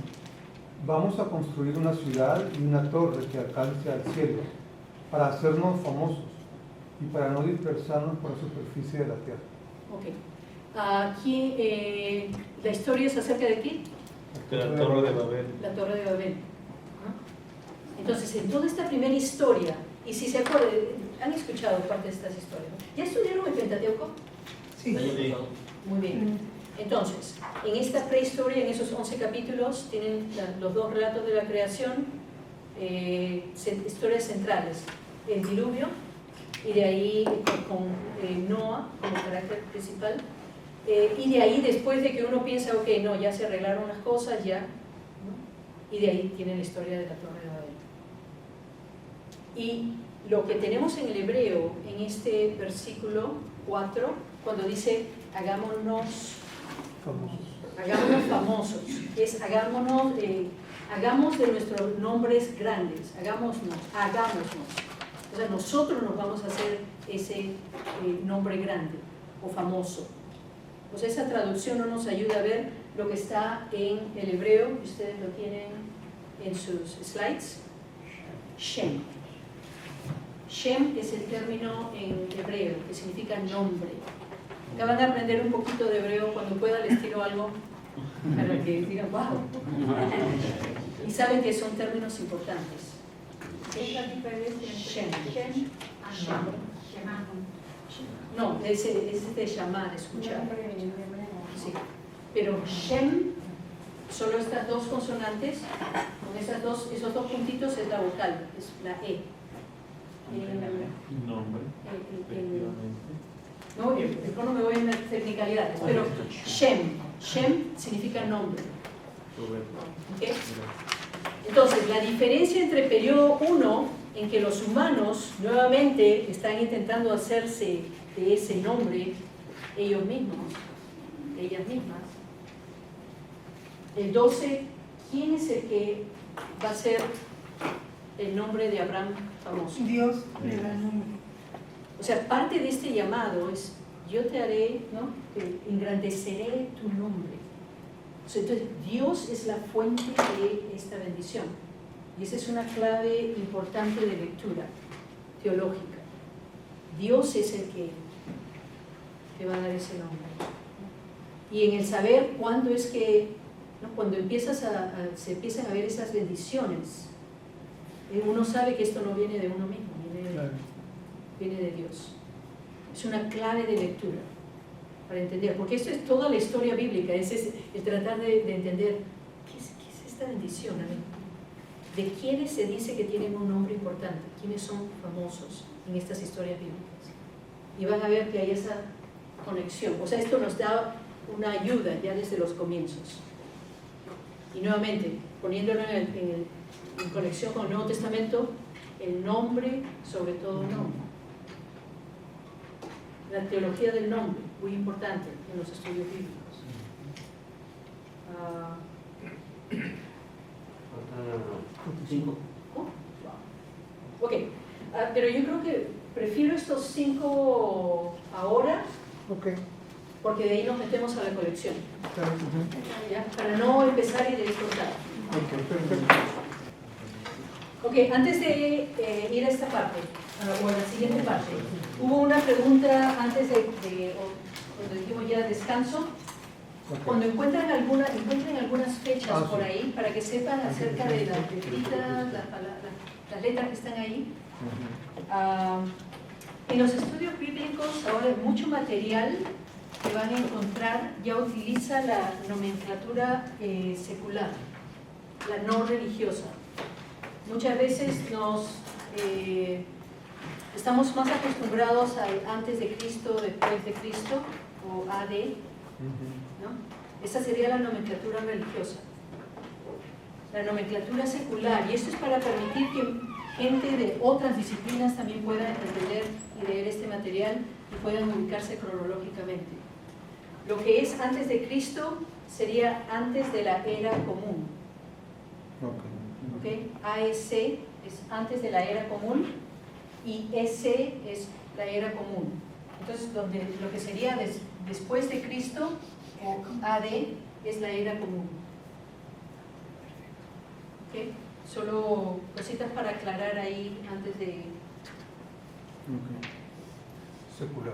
vamos a construir una ciudad y una torre que alcance al cielo, para hacernos famosos y para no dispersarnos por la superficie de la tierra. Ok. Aquí, ¿la historia es acerca de qué? De la Torre de Babel. La Torre de Babel. ¿No? Entonces, en toda esta primera historia, y si se acuerdan, han escuchado parte de estas historias, ¿no? ¿Ya estudiaron el Pentateuco? Sí. Muy bien. Entonces, en esta prehistoria, en esos 11 capítulos, tienen los 2 relatos de la creación, historias centrales, el diluvio, y de ahí con Noah como carácter principal, y de ahí después de que uno piensa, ok, no, ya se arreglaron las cosas, ya, ¿no? Y de ahí tiene la historia de la Torre de Babel. Y lo que tenemos en el hebreo, en este versículo 4, cuando dice, hagámonos famosos, es hagamos de nuestros nombres grandes, hagámonos. O sea, nosotros nos vamos a hacer ese nombre grande o famoso. O sea, esa traducción no nos ayuda a ver lo que está en el hebreo, ustedes lo tienen en sus slides. Shem. Shem es el término en hebreo que significa nombre. Ya van a aprender un poquito de hebreo, cuando pueda les tiro algo para que digan wow. Y saben que son términos importantes. ¿Qué es la diferencia Shem. entre Shem y Shema? No, es de llamar, escuchar. Nombre en hebreo. Sí. Pero Shem, solo estas dos consonantes, con esos dos puntitos es la vocal, es la E. Nombre, No, después no me voy en las technicalidades, pero Shem significa nombre. ¿Ok? Entonces, la diferencia entre periodo 1, en que los humanos nuevamente están intentando hacerse de ese nombre ellos mismos, ellas mismas. El 12, ¿quién es el que va a ser el nombre de Abraham famoso? Dios le da nombre. O sea, parte de este llamado es, yo te haré, ¿no? Te engrandeceré tu nombre. O sea, entonces, Dios es la fuente de esta bendición. Y esa es una clave importante de lectura teológica. Dios es el que te va a dar ese nombre. Y en el saber cuándo es que, ¿no? Cuando se empiezan a ver esas bendiciones, uno sabe que esto no viene de uno mismo, viene de Dios. Es una clave de lectura para entender, porque esto es toda la historia bíblica, es el tratar de entender ¿qué es esta bendición? ¿De quiénes se dice que tienen un nombre importante? ¿Quiénes son famosos en estas historias bíblicas? Y van a ver que hay esa conexión. O sea, esto nos da una ayuda ya desde los comienzos. Y nuevamente, poniéndolo en conexión con el Nuevo Testamento, el nombre sobre todo nombre. La teología del nombre, muy importante en los estudios bíblicos. Ok, pero yo creo que prefiero estos 5 ahora, porque de ahí nos metemos a la colección, ¿ya? Para no empezar y descortar. Ok, antes de ir a esta parte, o a la siguiente parte, hubo una pregunta antes cuando dijimos ya descanso. Cuando encuentren algunas fechas por ahí, para que sepan acerca de las letritas, las letras que están ahí. En los estudios bíblicos ahora mucho material que van a encontrar ya utiliza la nomenclatura secular, la no religiosa. Muchas veces estamos más acostumbrados al antes de Cristo, después de Cristo, o AD, ¿no? Esa sería la nomenclatura religiosa. La nomenclatura secular, y esto es para permitir que gente de otras disciplinas también pueda entender y leer este material y puedan ubicarse cronológicamente. Lo que es antes de Cristo sería antes de la era común. ¿Okay? AEC es antes de la era común y EC es la era común. Entonces, lo que sería después de Cristo, o AD, es la era común. ¿Okay? Solo cositas para aclarar ahí antes de... Secular.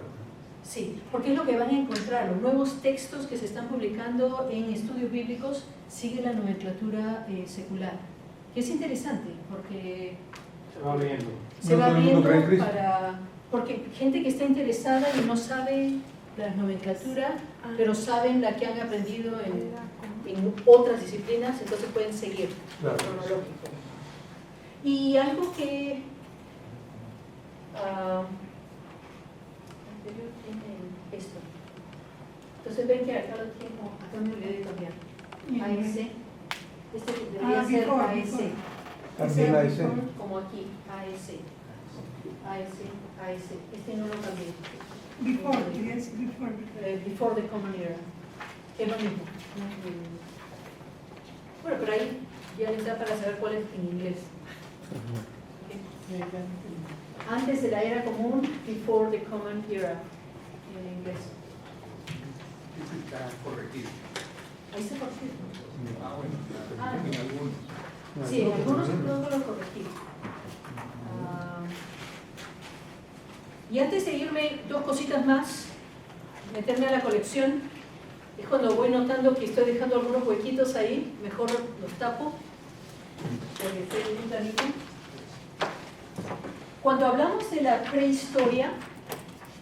Sí, porque es lo que van a encontrar. Los nuevos textos que se están publicando en estudios bíblicos siguen la nomenclatura secular. Que es interesante, porque... Se va viendo porque gente que está interesada y no sabe la nomenclatura, pero saben la que han aprendido en otras disciplinas, entonces pueden seguir cronológico. Y algo que anterior tiene esto. Entonces ven que acá lo tengo, acá me olvidé de cambiar. AEC. Este debería ser AEC. También AEC. Como aquí, AEC. AEC, AEC. Este no lo cambié. Before, yes, before. Before the Common Era. Es lo mismo. Bueno, pero ahí ya les da para saber cuál es en inglés. Okay. Antes de la era común, before the Common Era, en inglés. Está corregido. Ahí está corregido. Bueno, en algunos. Sí, en algunos no lo corregí. Y antes de irme, dos cositas más, meterme a la colección. Es cuando voy notando que estoy dejando algunos huequitos ahí, mejor los tapo, porque estoy muy clarito. Cuando hablamos de la prehistoria,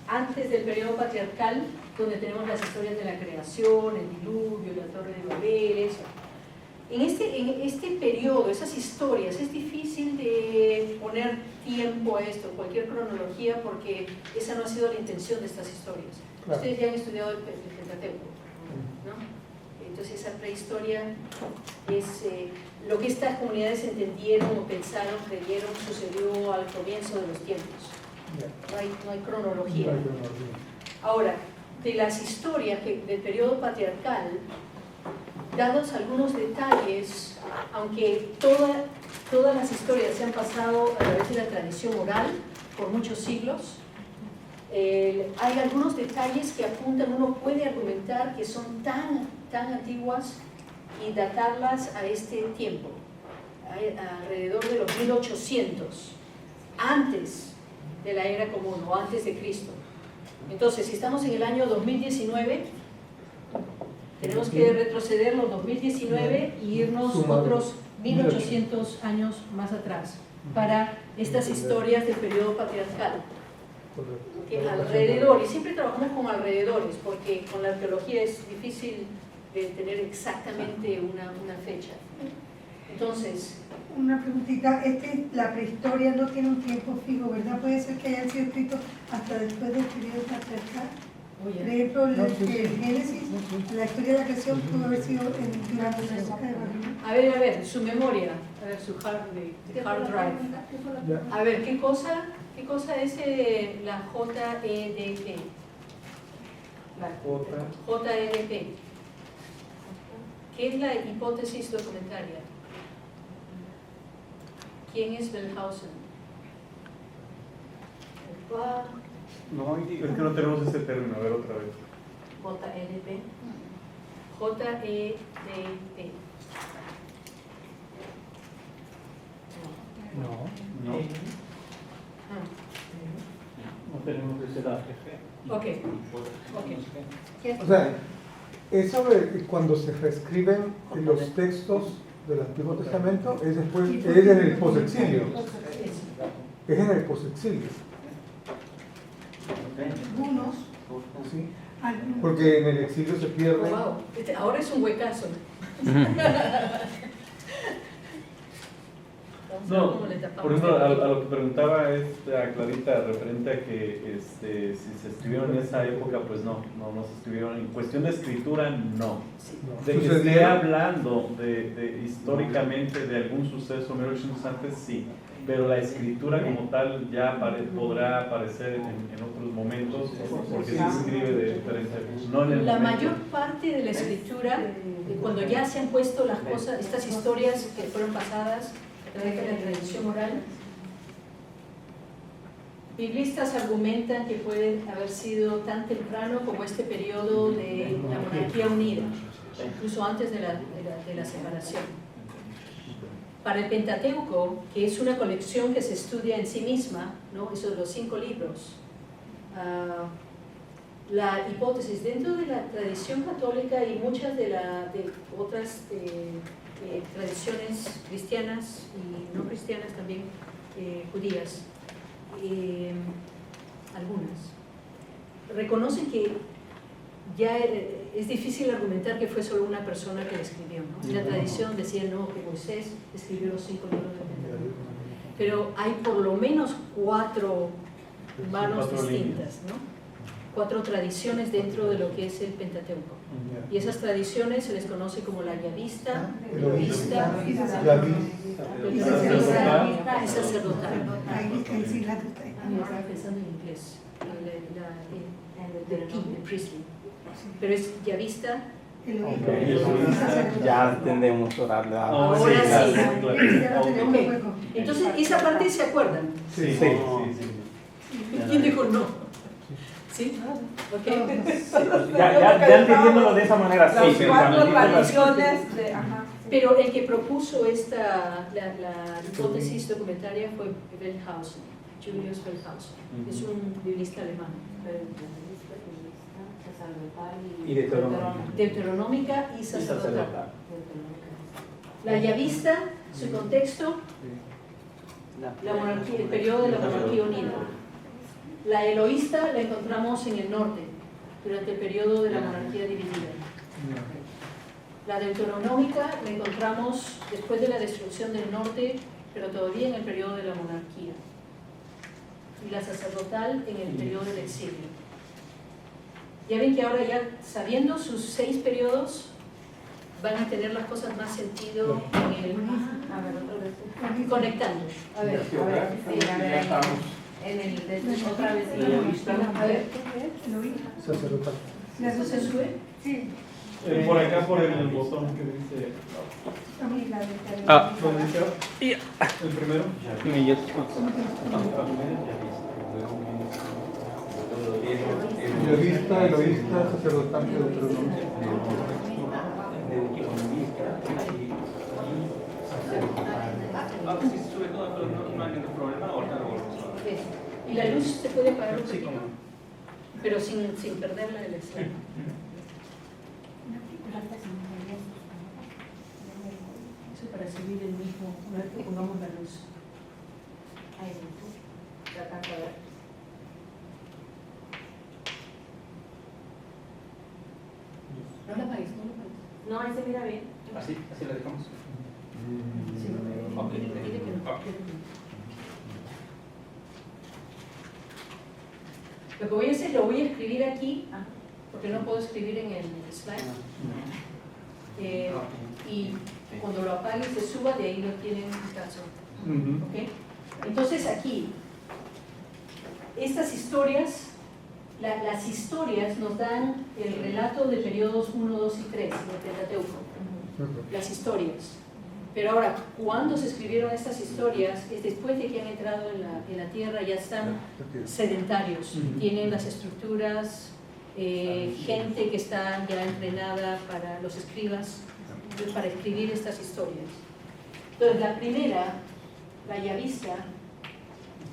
antes del periodo patriarcal, donde tenemos las historias de la creación, el diluvio, la torre de Babel, eso. En este periodo, esas historias, es difícil de poner tiempo a esto, cualquier cronología, porque esa no ha sido la intención de estas historias. Claro. Ustedes ya han estudiado el Pentateuco, ¿no? Entonces esa prehistoria es lo que estas comunidades entendieron o pensaron, creyeron, sucedió al comienzo de los tiempos. No hay cronología. Ahora, de las historias del periodo patriarcal, dados algunos detalles, aunque todas las historias se han pasado a través de la tradición oral por muchos siglos, hay algunos detalles que apuntan, uno puede argumentar que son tan antiguas y datarlas a este tiempo, alrededor de los 1800, antes de la era común o antes de Cristo. Entonces, si estamos en el año 2019, tenemos que retroceder los 2019 y irnos otros 1800 años más atrás para estas historias del periodo patriarcal. Que alrededor, y siempre trabajamos con alrededores, porque con la arqueología es difícil tener exactamente una fecha. Entonces, Una preguntita, la prehistoria no tiene un tiempo fijo, ¿verdad? Puede ser que hayan sido escritos hasta después del periodo patriarcal. Por ejemplo, el Génesis, la historia de la creación pudo haber sido durante la época de Babilonia. a ver, su memoria, su hard drive. A ver, ¿qué cosa es la JEDP? La JEDP. ¿Qué es la hipótesis documentaria? ¿Quién es Wellhausen? No, es que no tenemos ese término, a ver otra vez. JEDP. JEDP. No. No. No tenemos ese dato. Ok. O sea, eso de cuando se reescriben los textos del Antiguo Testamento es después, es en el posexilio. Es en el posexilio. Algunos, ¿Sí? algunos. Porque en el exilio se pierde. Wow, ahora es un huecazo. No, por ejemplo, a lo que preguntaba a Clarita referente a que si se escribieron en esa época, pues no se escribieron. En cuestión de escritura, no. De que esté hablando históricamente de algún suceso 1800 antes, sí. Pero la escritura como tal ya podrá aparecer en otros momentos porque se escribe de diferente. No en el la momento. mayor parte de la escritura, cuando ya se han puesto las cosas, estas historias que fueron pasadas a través de la tradición oral, biblistas argumentan que puede haber sido tan temprano como este periodo de la monarquía unida, incluso antes de la separación. Para el Pentateuco, que es una colección que se estudia en sí misma, ¿no? Eso de los 5 libros, la hipótesis dentro de la tradición católica y muchas de otras tradiciones cristianas y no cristianas también, judías, algunas, reconocen que ya es difícil argumentar que fue solo una persona que lo escribió, ¿no? En la tradición decía no, que Moisés escribió los 5 libros del Pentateuco, pero hay por lo menos 4 manos distintas, ¿no? 4 tradiciones dentro de lo que es el Pentateuco, y esas tradiciones se les conoce como la yavista, elohista y sacerdotal. Estaba pensando en inglés, el priestly, pero es yavista. Ya entendemos orarle a... Ahora sí. Okay. Entonces, esa parte se acuerdan. Sí. ¿Quién dijo no? ¿Sí? Okay. Ya entendiéndolo de esa manera, sí. Las Pero 4 también tradiciones de... Ajá. Pero el que propuso la hipótesis documentaria fue Wellhausen. Julius Feldhaus. Es un biblista alemán. Y Deuteronómica y sacerdotal. La yavista, su contexto, la monarquía, el periodo de la monarquía unida. La eloísta la encontramos en el norte, durante el periodo de la monarquía dividida. La deuteronómica la encontramos después de la destrucción del norte, pero todavía en el periodo de la monarquía. Y la sacerdotal en el periodo del exilio. Ya ven que ahora, ya sabiendo sus 6 periodos, van a tener las cosas más sentido en el... A ver, otra vez. Conectando. A ver, Ya estamos. En el otra vez. a ver. Sacerdotal. ¿Eso se sube? Sí. Por acá, por el botón que dice. Ah. ¿Dónde dice? El primero. Y yo- Eloísta, sacerdotal, deuteronomio. Ah, pues sí, se sube todo, pero no hay ningún problema. Ahorita lo volvemos a ver. Eso. Y la luz se puede apagar un Sí, poquito, como. pero sin perder la elección. Eso para seguir el mismo, una vez que pongamos la luz. Ahí, tratan de ver. No la apagues, no la apagues. No, ahí se mira bien. Así la dejamos. Sí, Ok. dile que no. Ok. Lo que voy a hacer, lo voy a escribir aquí, porque no puedo escribir en el slide. Y cuando lo apague y se suba, de ahí lo tienen en caso. ¿Ok? Entonces aquí, estas historias, las historias nos dan el relato de periodos 1, 2 y 3 del Pentateuco. Las historias. Pero ahora, cuando se escribieron estas historias, es después de que han entrado en la tierra, ya están sedentarios, tienen las estructuras, gente que está ya entrenada para los escribas, para escribir estas historias. Entonces, la primera, la yavista,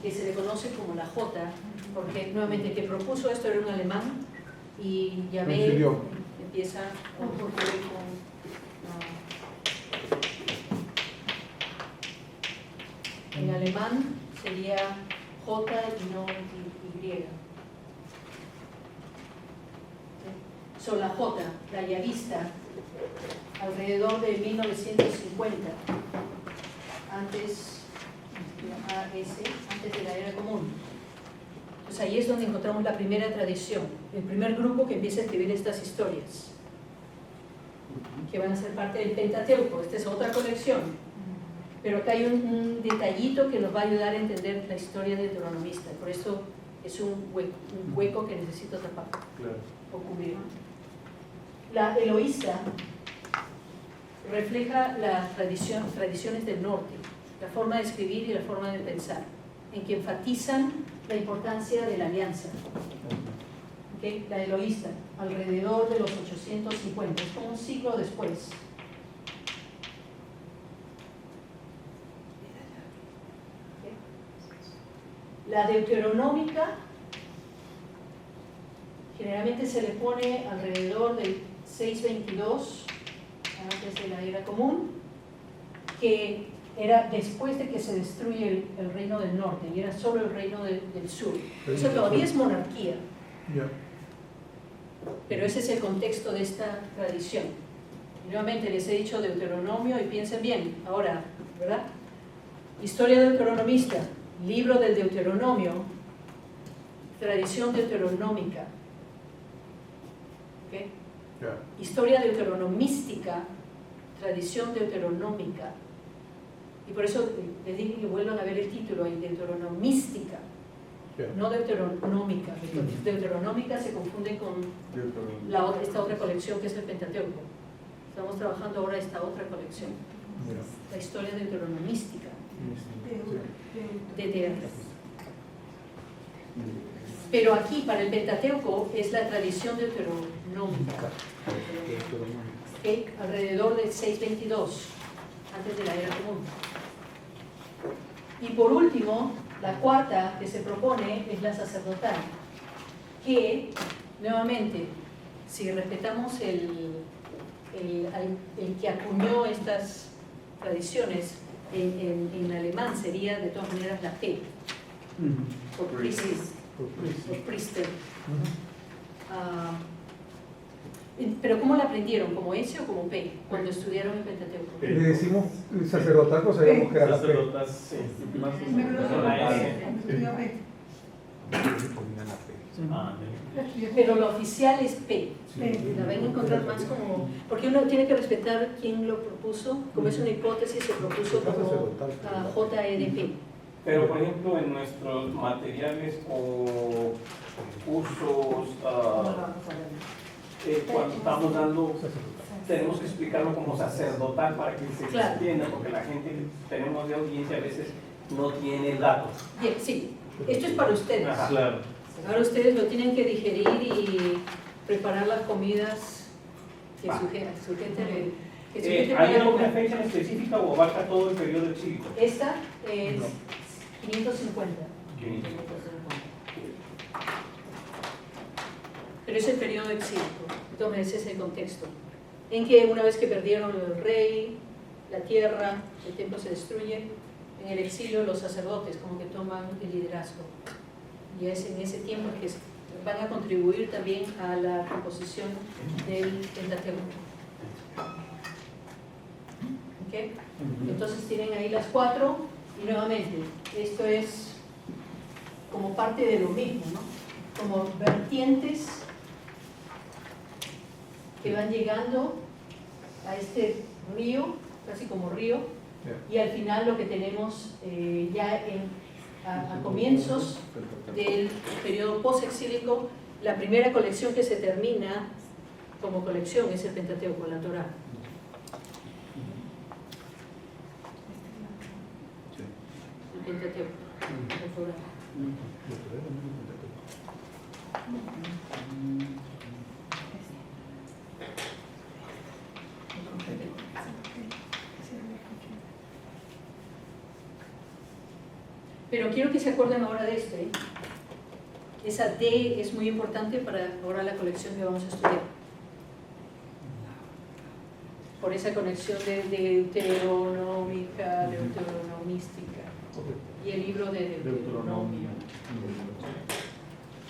que se le conoce como la Jota, porque nuevamente el que propuso esto era un alemán, y Yahvé empieza con en alemán sería J y no Y. So, la J, la yavista, alrededor de 1950, antes de la era común. Pues ahí es donde encontramos la primera tradición, el primer grupo que empieza a escribir estas historias, que van a ser parte del Pentateuco. Esta es otra colección. Pero acá hay un detallito que nos va a ayudar a entender la historia del deuteronomista. Por eso es un hueco que necesito tapar o cubrir. La eloísta refleja las tradiciones del norte, la forma de escribir y la forma de pensar, en que enfatizan la importancia de la alianza. ¿Okay? La eloísta, alrededor de los 850, es como un siglo después. La deuteronómica generalmente se le pone alrededor del 622 antes de la era común, que era después de que se destruye el reino del norte y era solo el reino del sur. Eso todavía es monarquía, pero ese es el contexto de esta tradición. Y nuevamente les he dicho Deuteronomio y piensen bien, ahora, ¿verdad? Historia deuteronomista, libro del Deuteronomio, tradición deuteronómica. ¿Okay? Historia deuteronomística, tradición deuteronómica. Y por eso les dije que vuelvan a ver el título ahí, deuteronomística, no deuteronómica. Deuteronómica se confunde con esta otra colección que es el Pentateuco. Estamos trabajando ahora esta otra colección, la historia deuteronomística. Pero aquí para el Pentateuco es la tradición deuteronómica, ¿okay? Alrededor del 622 antes de la era común. Y por último, La cuarta que se propone es la sacerdotal, que, nuevamente, si respetamos el que acuñó estas tradiciones, en alemán sería de todas maneras la P, o Priester. Pero ¿cómo la aprendieron? ¿Como S o como P? Cuando estudiaron el Pentateuco. Le decimos sacerdotal, pues sabíamos que era la P. Sacerdotal, sí. Más o menos. Pero lo oficial es P. La van a encontrar más como... Porque uno tiene que respetar quién lo propuso. Como es una hipótesis, se propuso como JEDP. Pero, por ejemplo, en nuestros materiales o cursos, cuando estamos dando, tenemos que explicarlo como sacerdotal para que se entienda, porque la gente que tenemos de audiencia a veces no tiene datos. Bien, sí. Esto es para ustedes. Ajá. Claro. Ahora ustedes lo tienen que digerir y preparar las comidas que su gente ¿Hay alguna fecha en específica o abarca todo el periodo exílico? Esta es 550. Pero es el periodo exílico, entonces ese es el contexto. En que una vez que perdieron el rey, la tierra, el templo se destruye, en el exilio los sacerdotes como que toman el liderazgo. Y es en ese tiempo que van a contribuir también a la composición del Pentateuco. ¿Okay? Entonces tienen ahí las cuatro y nuevamente, esto es como parte de lo mismo, ¿no? Como vertientes que van llegando a este río, casi como río, y al final lo que tenemos ya a comienzos del periodo post-exílico, la primera colección que se termina como colección es el Pentateuco, la Torá. El Pentateuco, la Torá. Pero quiero que se acuerden ahora de esto, ¿eh? Esa D es muy importante para ahora la colección que vamos a estudiar. Por esa conexión de deuteronómica, deuteronomística y el libro de Deuteronomio.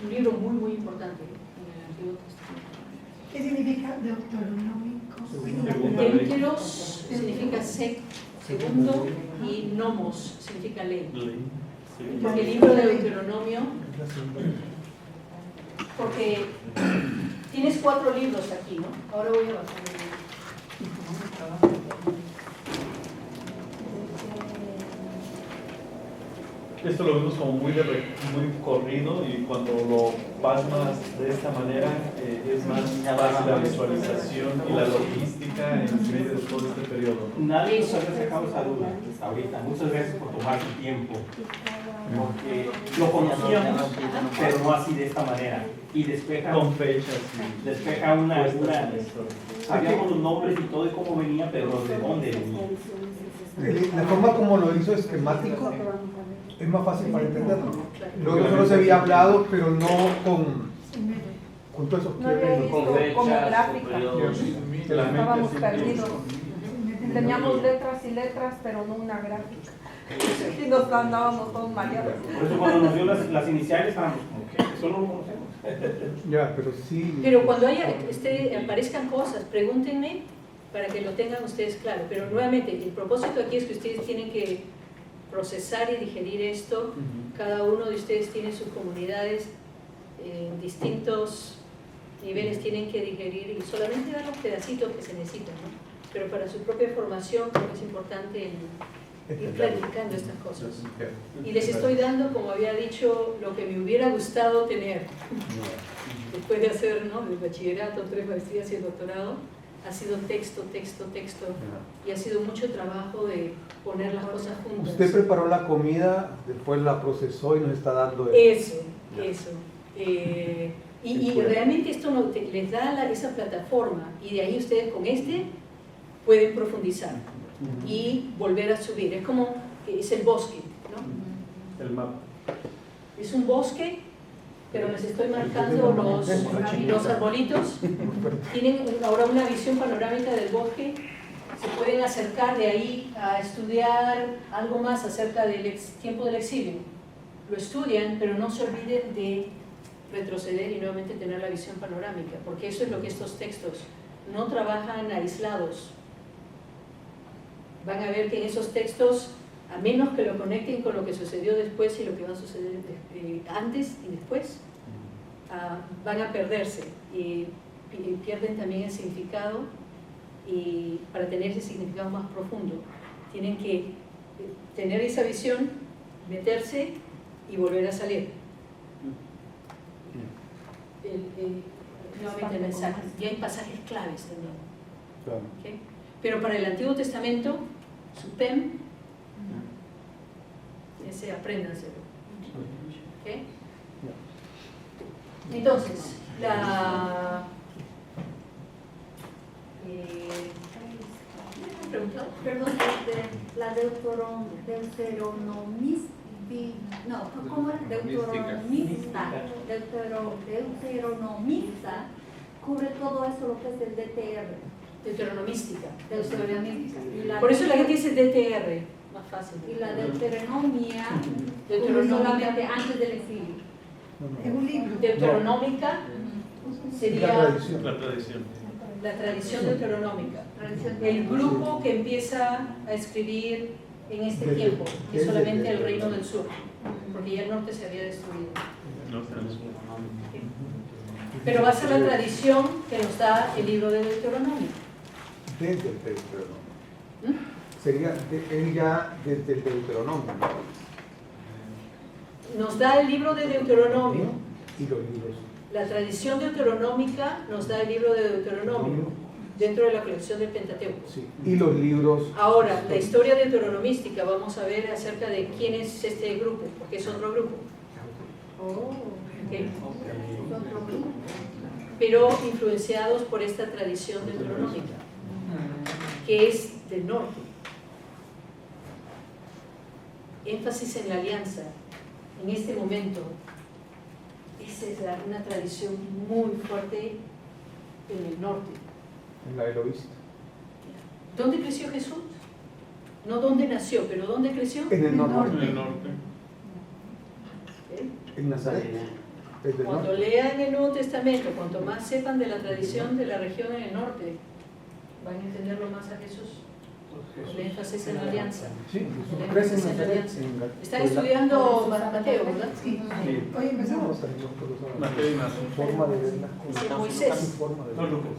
Un libro muy, muy importante en el Antiguo Testamento. ¿Qué significa deuteronómico? Deuteros significa segundo y nomos significa ley. Porque el libro de Deuteronomio, porque tienes 4 libros aquí, ¿no? Ahora voy a bajar el libro. Esto lo vemos como muy corrido y cuando lo plasmas de esta manera es más fácil la visualización y la logística en medio de todo este periodo. Nadie nos ha sacado esa duda hasta ahorita. Muchas gracias por tomar su tiempo. Porque lo conocíamos, pero no así de esta manera. Y despeja, con fechas. Despeja una sabíamos los nombres y todo y cómo venía, pero de dónde venía. La forma como lo hizo esquemático es más fácil para entenderlo. Luego solo se había hablado, pero no con todo eso. No había visto como gráfica. Estábamos perdidos. Teníamos letras y letras, pero no una gráfica. Y nos andábamos todos mareados. Por eso cuando nos dio las iniciales estábamos como que eso no lo conocemos. Ya, pero sí. Pero cuando aparezcan cosas, pregúntenme para que lo tengan ustedes claro. Pero nuevamente, el propósito aquí es que ustedes tienen que procesar y digerir esto. Cada uno de ustedes tiene sus comunidades en distintos niveles, tienen que digerir y solamente dar los pedacitos que se necesitan, ¿no? Pero para su propia formación creo que es importante ir practicando estas cosas. Y les estoy dando, como había dicho, lo que me hubiera gustado tener después de hacer, ¿no?, el bachillerato, 3 maestrías y el doctorado. Ha sido texto, y ha sido mucho trabajo de poner las cosas juntas. Usted preparó la comida, después la procesó y nos está dando eso. Y realmente esto les da esa plataforma, y de ahí ustedes con pueden profundizar y volver a subir. Es como, es el bosque, ¿no? el mapa. Es un bosque, pero les estoy marcando los arbolitos. Tienen ahora una visión panorámica del bosque. Se pueden acercar de ahí a estudiar algo más acerca del tiempo del exilio. Lo estudian, pero no se olviden de retroceder y nuevamente tener la visión panorámica, porque eso es lo que estos textos no trabajan aislados. Van a ver que en esos textos, a menos que lo conecten con lo que sucedió después y lo que va a suceder antes y después, van a perderse y pierden también el significado. Y para tener ese significado más profundo tienen que tener esa visión, meterse y volver a salir. Nuevamente el mensaje. Y hay pasajes claves también. ¿Okay? Pero para el Antiguo Testamento, su PEM, ese apréndanselo. ¿Okay? Entonces, Perdón, la deuteronomista cubre todo eso, lo que es el DTR. Deuteronomística. Deuteronomística. Por eso la gente dice DTR, más fácil. Y la deuteronomia, Deuteronómica antes del exilio. Es un libro. Deuteronómica sería La tradición. la tradición deuteronómica. El grupo que empieza a escribir en este tiempo, que es solamente el reino del sur, porque ya el norte se había destruido. Pero va a ser la tradición que nos da el libro de Deuteronomio. Desde el Deuteronomio. Sería él ya desde el Deuteronomio, ¿no? Nos da el libro de Deuteronomio. Y los libros. La tradición deuteronómica nos da el libro de Deuteronomio dentro de la colección del Pentateuco. Sí. Y los libros. Ahora, la historia deuteronomística, vamos a ver acerca de quién es este grupo, porque es otro grupo. Okay. Pero influenciados por esta tradición deuteronómica, que es del norte. Énfasis en la alianza. En este momento, esa es una tradición muy fuerte en el norte. En la Eloísta. ¿Dónde creció Jesús? No dónde nació, pero ¿dónde creció? En el norte. En el norte. En Nazaret. Es del Cuando norte. lean el Nuevo Testamento, cuanto más sepan de la tradición de la región en el norte, van a entenderlo más a Jesús. El énfasis en la alianza. Sí, El Jesús crece énfasis en en la Nazaret. alianza. Están estudiando Mateo, ¿verdad? Sí. Hoy empezamos. Mateo y Marcos. Su forma de ver las Dice cosas. Moisés. Su forma de No, ver. Lucas.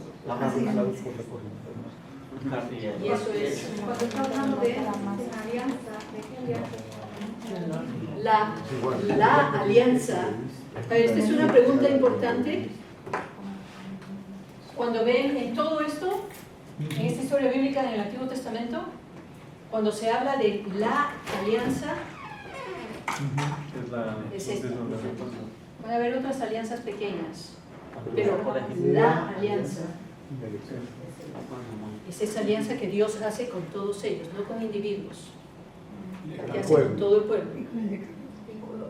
Y eso es Cuando está hablando de alianza, ¿de qué alianza? la alianza. A ver, esta es una pregunta importante. Cuando ven en todo esto, en esta historia bíblica en el Antiguo Testamento, cuando se habla de la alianza, es esta. Van a haber otras alianzas pequeñas, pero la alianza es esa alianza que Dios hace con todos ellos, no con individuos, que hace con todo el pueblo,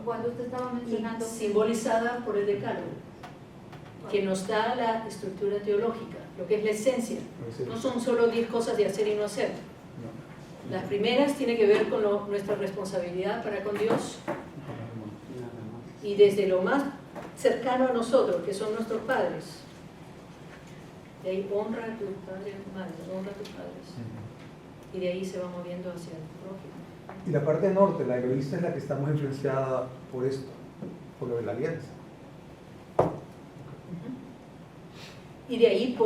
Cuando usted estaba mencionando simbolizada por el decálogo, que nos da la estructura teológica, lo que es la esencia. No son solo 10 cosas de hacer y no hacer. Las primeras tienen que ver con nuestra responsabilidad para con Dios, y desde lo más cercano a nosotros, que son nuestros padres. De ahí honra a tu padre y a tu madre, honra a tus padres. Y de ahí se va moviendo hacia el prójimo. Y la parte norte, la egoísta, es la que estamos influenciada por esto, por lo de la alianza. Y de ahí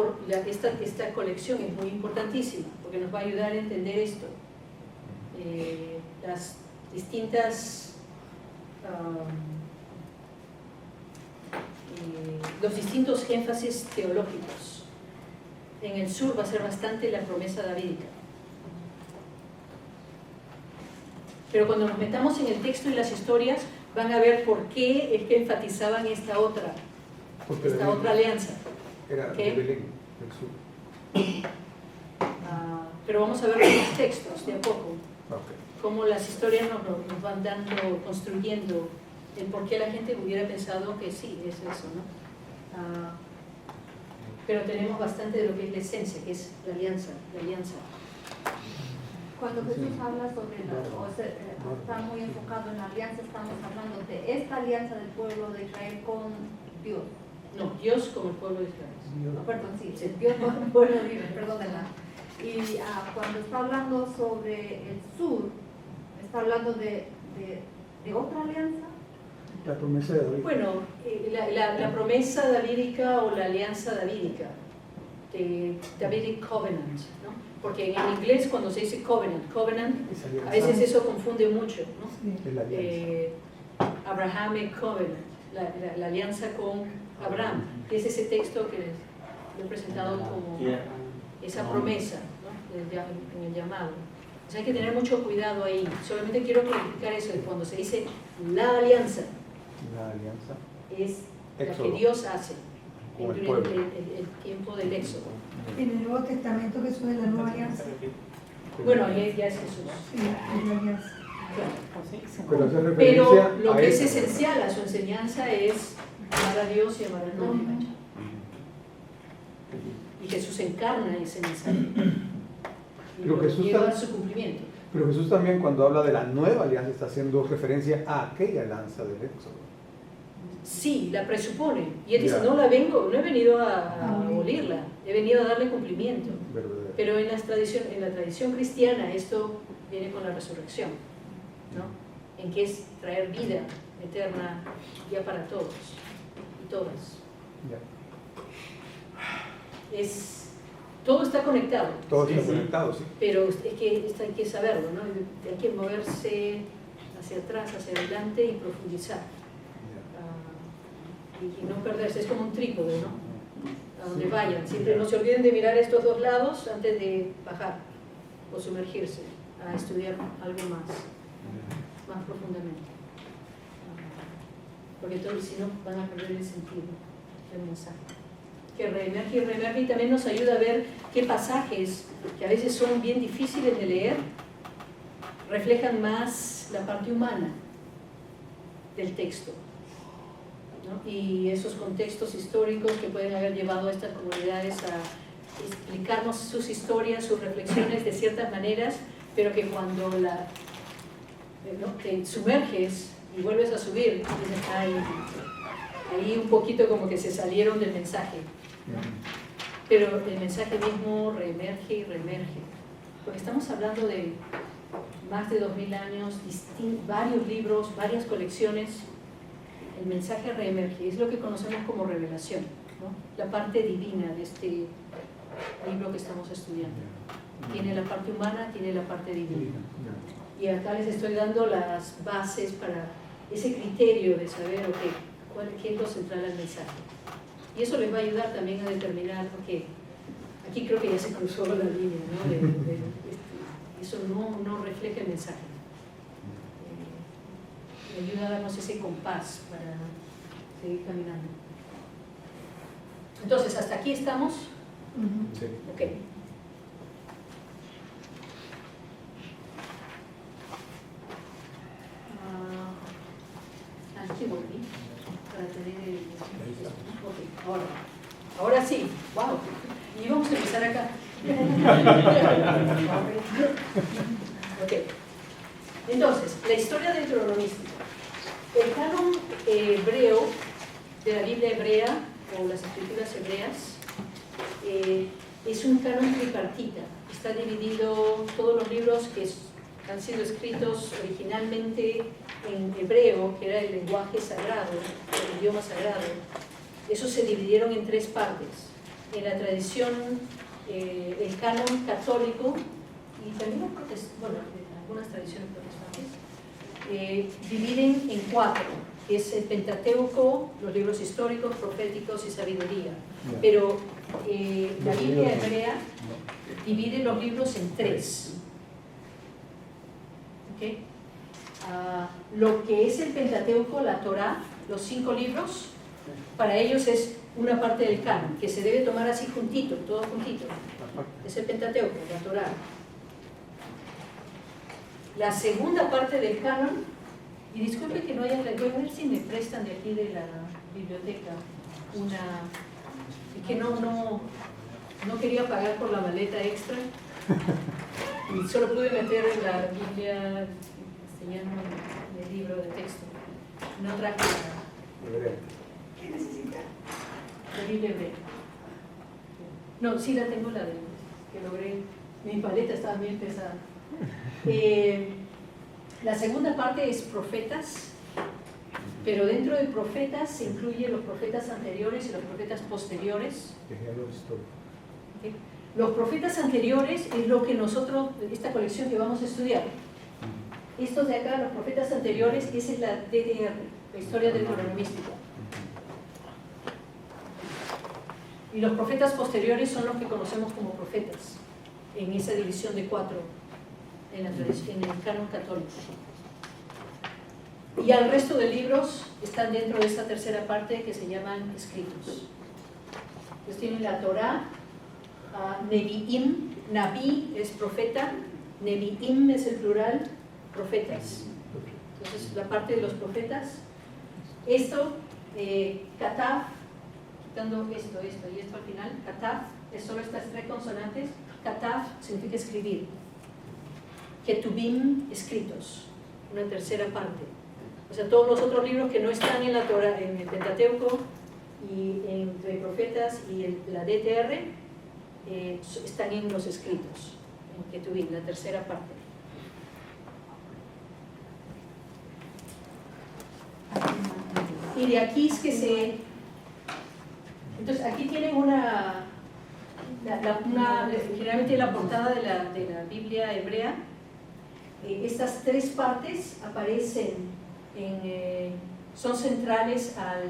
esta colección es muy importantísima, porque nos va a ayudar a entender esto. Las distintas los distintos énfasis teológicos. En el sur va a ser bastante la promesa davídica. Pero cuando nos metamos en el texto y las historias, van a ver por qué es que enfatizaban esta otra alianza. Era ¿Qué? de Belén, del sur. Pero vamos a ver los textos de a poco. Okay. cómo las historias nos van dando, construyendo el por qué la gente hubiera pensado que sí, es eso, ¿no? Pero tenemos bastante de lo que es la esencia, que es la alianza. Cuando Jesús habla sobre está muy enfocado en la alianza, estamos hablando de esta alianza del pueblo de Israel con Dios. No, Dios como el pueblo de Israel. No, perdón, sí, Dios con el pueblo de Israel, perdónenla. Y cuando está hablando sobre el sur, está hablando de otra alianza. La promesa de David. Bueno, la promesa davídica o la alianza davídica, de Davidic Covenant, ¿no? Porque en inglés cuando se dice covenant, a veces eso confunde mucho, ¿no? Es la alianza. Abrahamic Covenant, la alianza con Abraham, que es ese texto que les he presentado como esa promesa, ¿no? En el llamado. O sea, hay que tener mucho cuidado ahí. Solamente quiero clarificar eso, de cuando se dice la alianza es la que Dios hace en el tiempo del Éxodo. En el Nuevo Testamento Jesús es la nueva alianza. Bueno, ya es Jesús. Sí, es la alianza. Claro. Pero lo que es esencial a su enseñanza es amar a Dios y amar al prójimo. Y Jesús encarna ese mensaje y lleva a su cumplimiento. Pero Jesús también, cuando habla de la nueva alianza, está haciendo referencia a aquella alianza del Éxodo. Sí, la presupone. Y él dice, no he venido a abolirla, he venido a darle cumplimiento. Pero en la tradición cristiana esto viene con la resurrección, ¿no? En que es traer vida eterna ya para todos y todas. Todo está conectado. Todo está conectado, sí. Pero es que esto hay que saberlo, ¿no? Hay que moverse hacia atrás, hacia adelante y profundizar. Y no perderse, es como un trípode, ¿no? A donde vayan. Siempre no se olviden de mirar estos dos lados antes de bajar o sumergirse a estudiar algo más profundamente. Porque entonces si no van a perder el sentido del mensaje. Que reemerge y también nos ayuda a ver qué pasajes, que a veces son bien difíciles de leer, reflejan más la parte humana del texto, ¿no? Y esos contextos históricos que pueden haber llevado a estas comunidades a explicarnos sus historias, sus reflexiones de ciertas maneras, pero que cuando te sumerges y vuelves a subir, dices, ahí un poquito como que se salieron del mensaje. Pero el mensaje mismo reemerge y reemerge, porque estamos hablando de más de 2000 años, varios libros, varias colecciones. El mensaje reemerge, es lo que conocemos como revelación, ¿no? La parte divina de este libro que estamos estudiando. Tiene la parte humana, tiene la parte divina. Y acá les estoy dando las bases para ese criterio de saber, qué es lo central del mensaje. Y eso les va a ayudar también a determinar, aquí creo que ya se cruzó la línea, ¿no? Eso no refleja el mensaje. Me ayuda a darnos ese compás para seguir caminando. Entonces, ¿hasta aquí estamos? Sí. Ok. Aquí volví para tener el... Ok, ahora sí, wow. Y vamos a empezar acá. Ok. Entonces, la historia del deuteronomístico. El canon hebreo de la Biblia hebrea o las escrituras hebreas es un canon tripartita. Está dividido, todos los libros que han sido escritos originalmente en hebreo, que era el lenguaje sagrado, el idioma sagrado, esos se dividieron en tres partes. En la tradición, el canon católico y también algunas tradiciones protestantes, dividen en cuatro, que es el Pentateuco, los libros históricos, proféticos y sabiduría. Pero la Biblia hebrea divide los libros en tres. ¿Okay? Lo que es el Pentateuco, la Torá, los 5 libros, para ellos es una parte del canon, que se debe tomar así juntito, todo juntito. Es el Pentateuco, la Torá. La segunda parte del canon, y disculpe que no haya, voy a ver si me prestan de aquí de la biblioteca una, y que no quería pagar por la maleta extra, y solo pude meter en la Biblia castellano el libro de texto. No traje ¿Qué necesita? la Biblia hebrea. No, sí la tengo, la de que logré. Mi paleta estaba bien pesada. La segunda parte es profetas, pero dentro de profetas se incluyen los profetas anteriores y los profetas posteriores. ¿Okay? Los profetas anteriores es lo que nosotros, esta colección que vamos a estudiar. Estos de acá, los profetas anteriores, esa es la DDR, la historia deuteronomística. Y los profetas posteriores son los que conocemos como profetas, en esa división de 4 en la tradición, en el canon católico. Y al resto de libros están dentro de esta tercera parte que se llaman escritos. Entonces tienen la Torá, Nevi'im, Naví es profeta, Nevi'im es el plural, profetas. Entonces la parte de los profetas. Esto, Katav, quitando esto y esto al final, Katav es solo estas 3 consonantes. Katav significa escribir. Ketubim, escritos, una tercera parte. O sea, todos los otros libros que no están en la Torah, en el Pentateuco y entre profetas y la DTR, están en los escritos, en Ketubim, la tercera parte. Y de aquí es que se... Entonces, aquí tienen generalmente la portada de la Biblia hebrea. Estas 3 partes aparecen son centrales a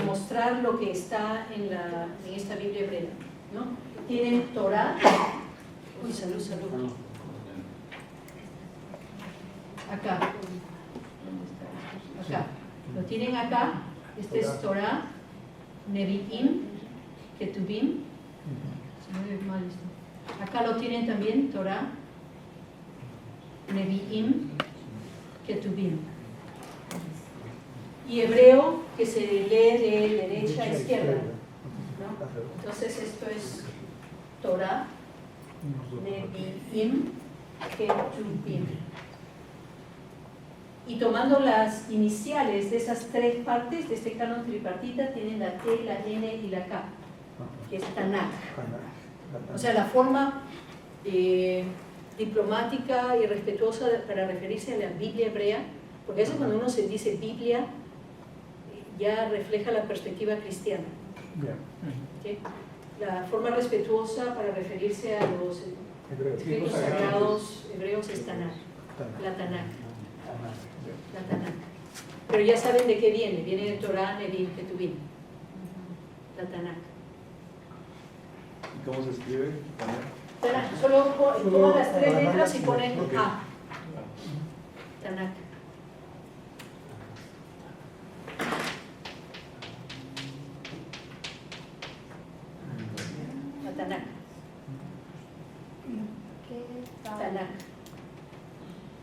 mostrar lo que está en esta Biblia hebrea, ¿no? Tienen Torah. Uy, salud. Acá. Lo tienen acá. Este es Torah, Nevi'im, Ketubim. Se me ve mal esto. Acá lo tienen también, Torah, Nevi'im, Ketubim. Y hebreo, que se lee de derecha a izquierda, ¿no? Entonces esto es Torah, Nevi'im, Ketubim. Y tomando las iniciales de esas 3 partes de este canon tripartita, tienen la T, la N y la K, que es Tanakh. O sea, la forma diplomática y respetuosa para referirse a la Biblia hebrea, porque a veces cuando uno se dice Biblia, ya refleja la perspectiva cristiana. ¿Okay? La forma respetuosa para referirse a los escritos sagrados hebreos es Tanakh, la Tanakh. La Tanakh. Pero ya saben de qué viene de Torah, Nevi'im, Ketubim. La Tanakh. ¿Y cómo se escribe? Tanakh. Solo toman las 3 letras y ponen A. Tanakh. La Tanakh. Tanakh.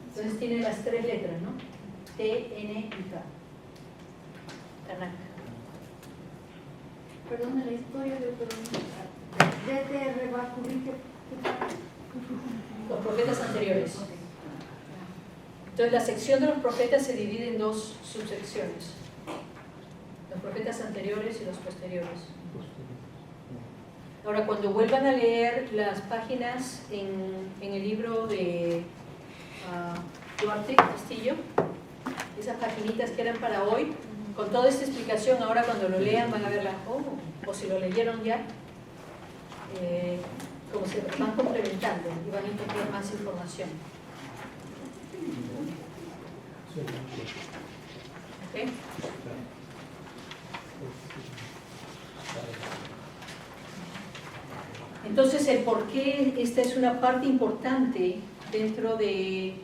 Entonces tiene las 3 letras, ¿no? T, N y K. Tanakh. Perdón, la historia de DTR va a cubrir los profetas anteriores. Entonces la sección de los profetas se divide en 2 subsecciones. Los profetas anteriores y los posteriores. Ahora, cuando vuelvan a leer las páginas en el libro de Duarte Castillo, esas paginitas que eran para hoy, con toda esta explicación, ahora cuando lo lean van a verla, o si lo leyeron ya, como se van complementando y van a encontrar más información. ¿Okay? Entonces, el por qué esta es una parte importante dentro de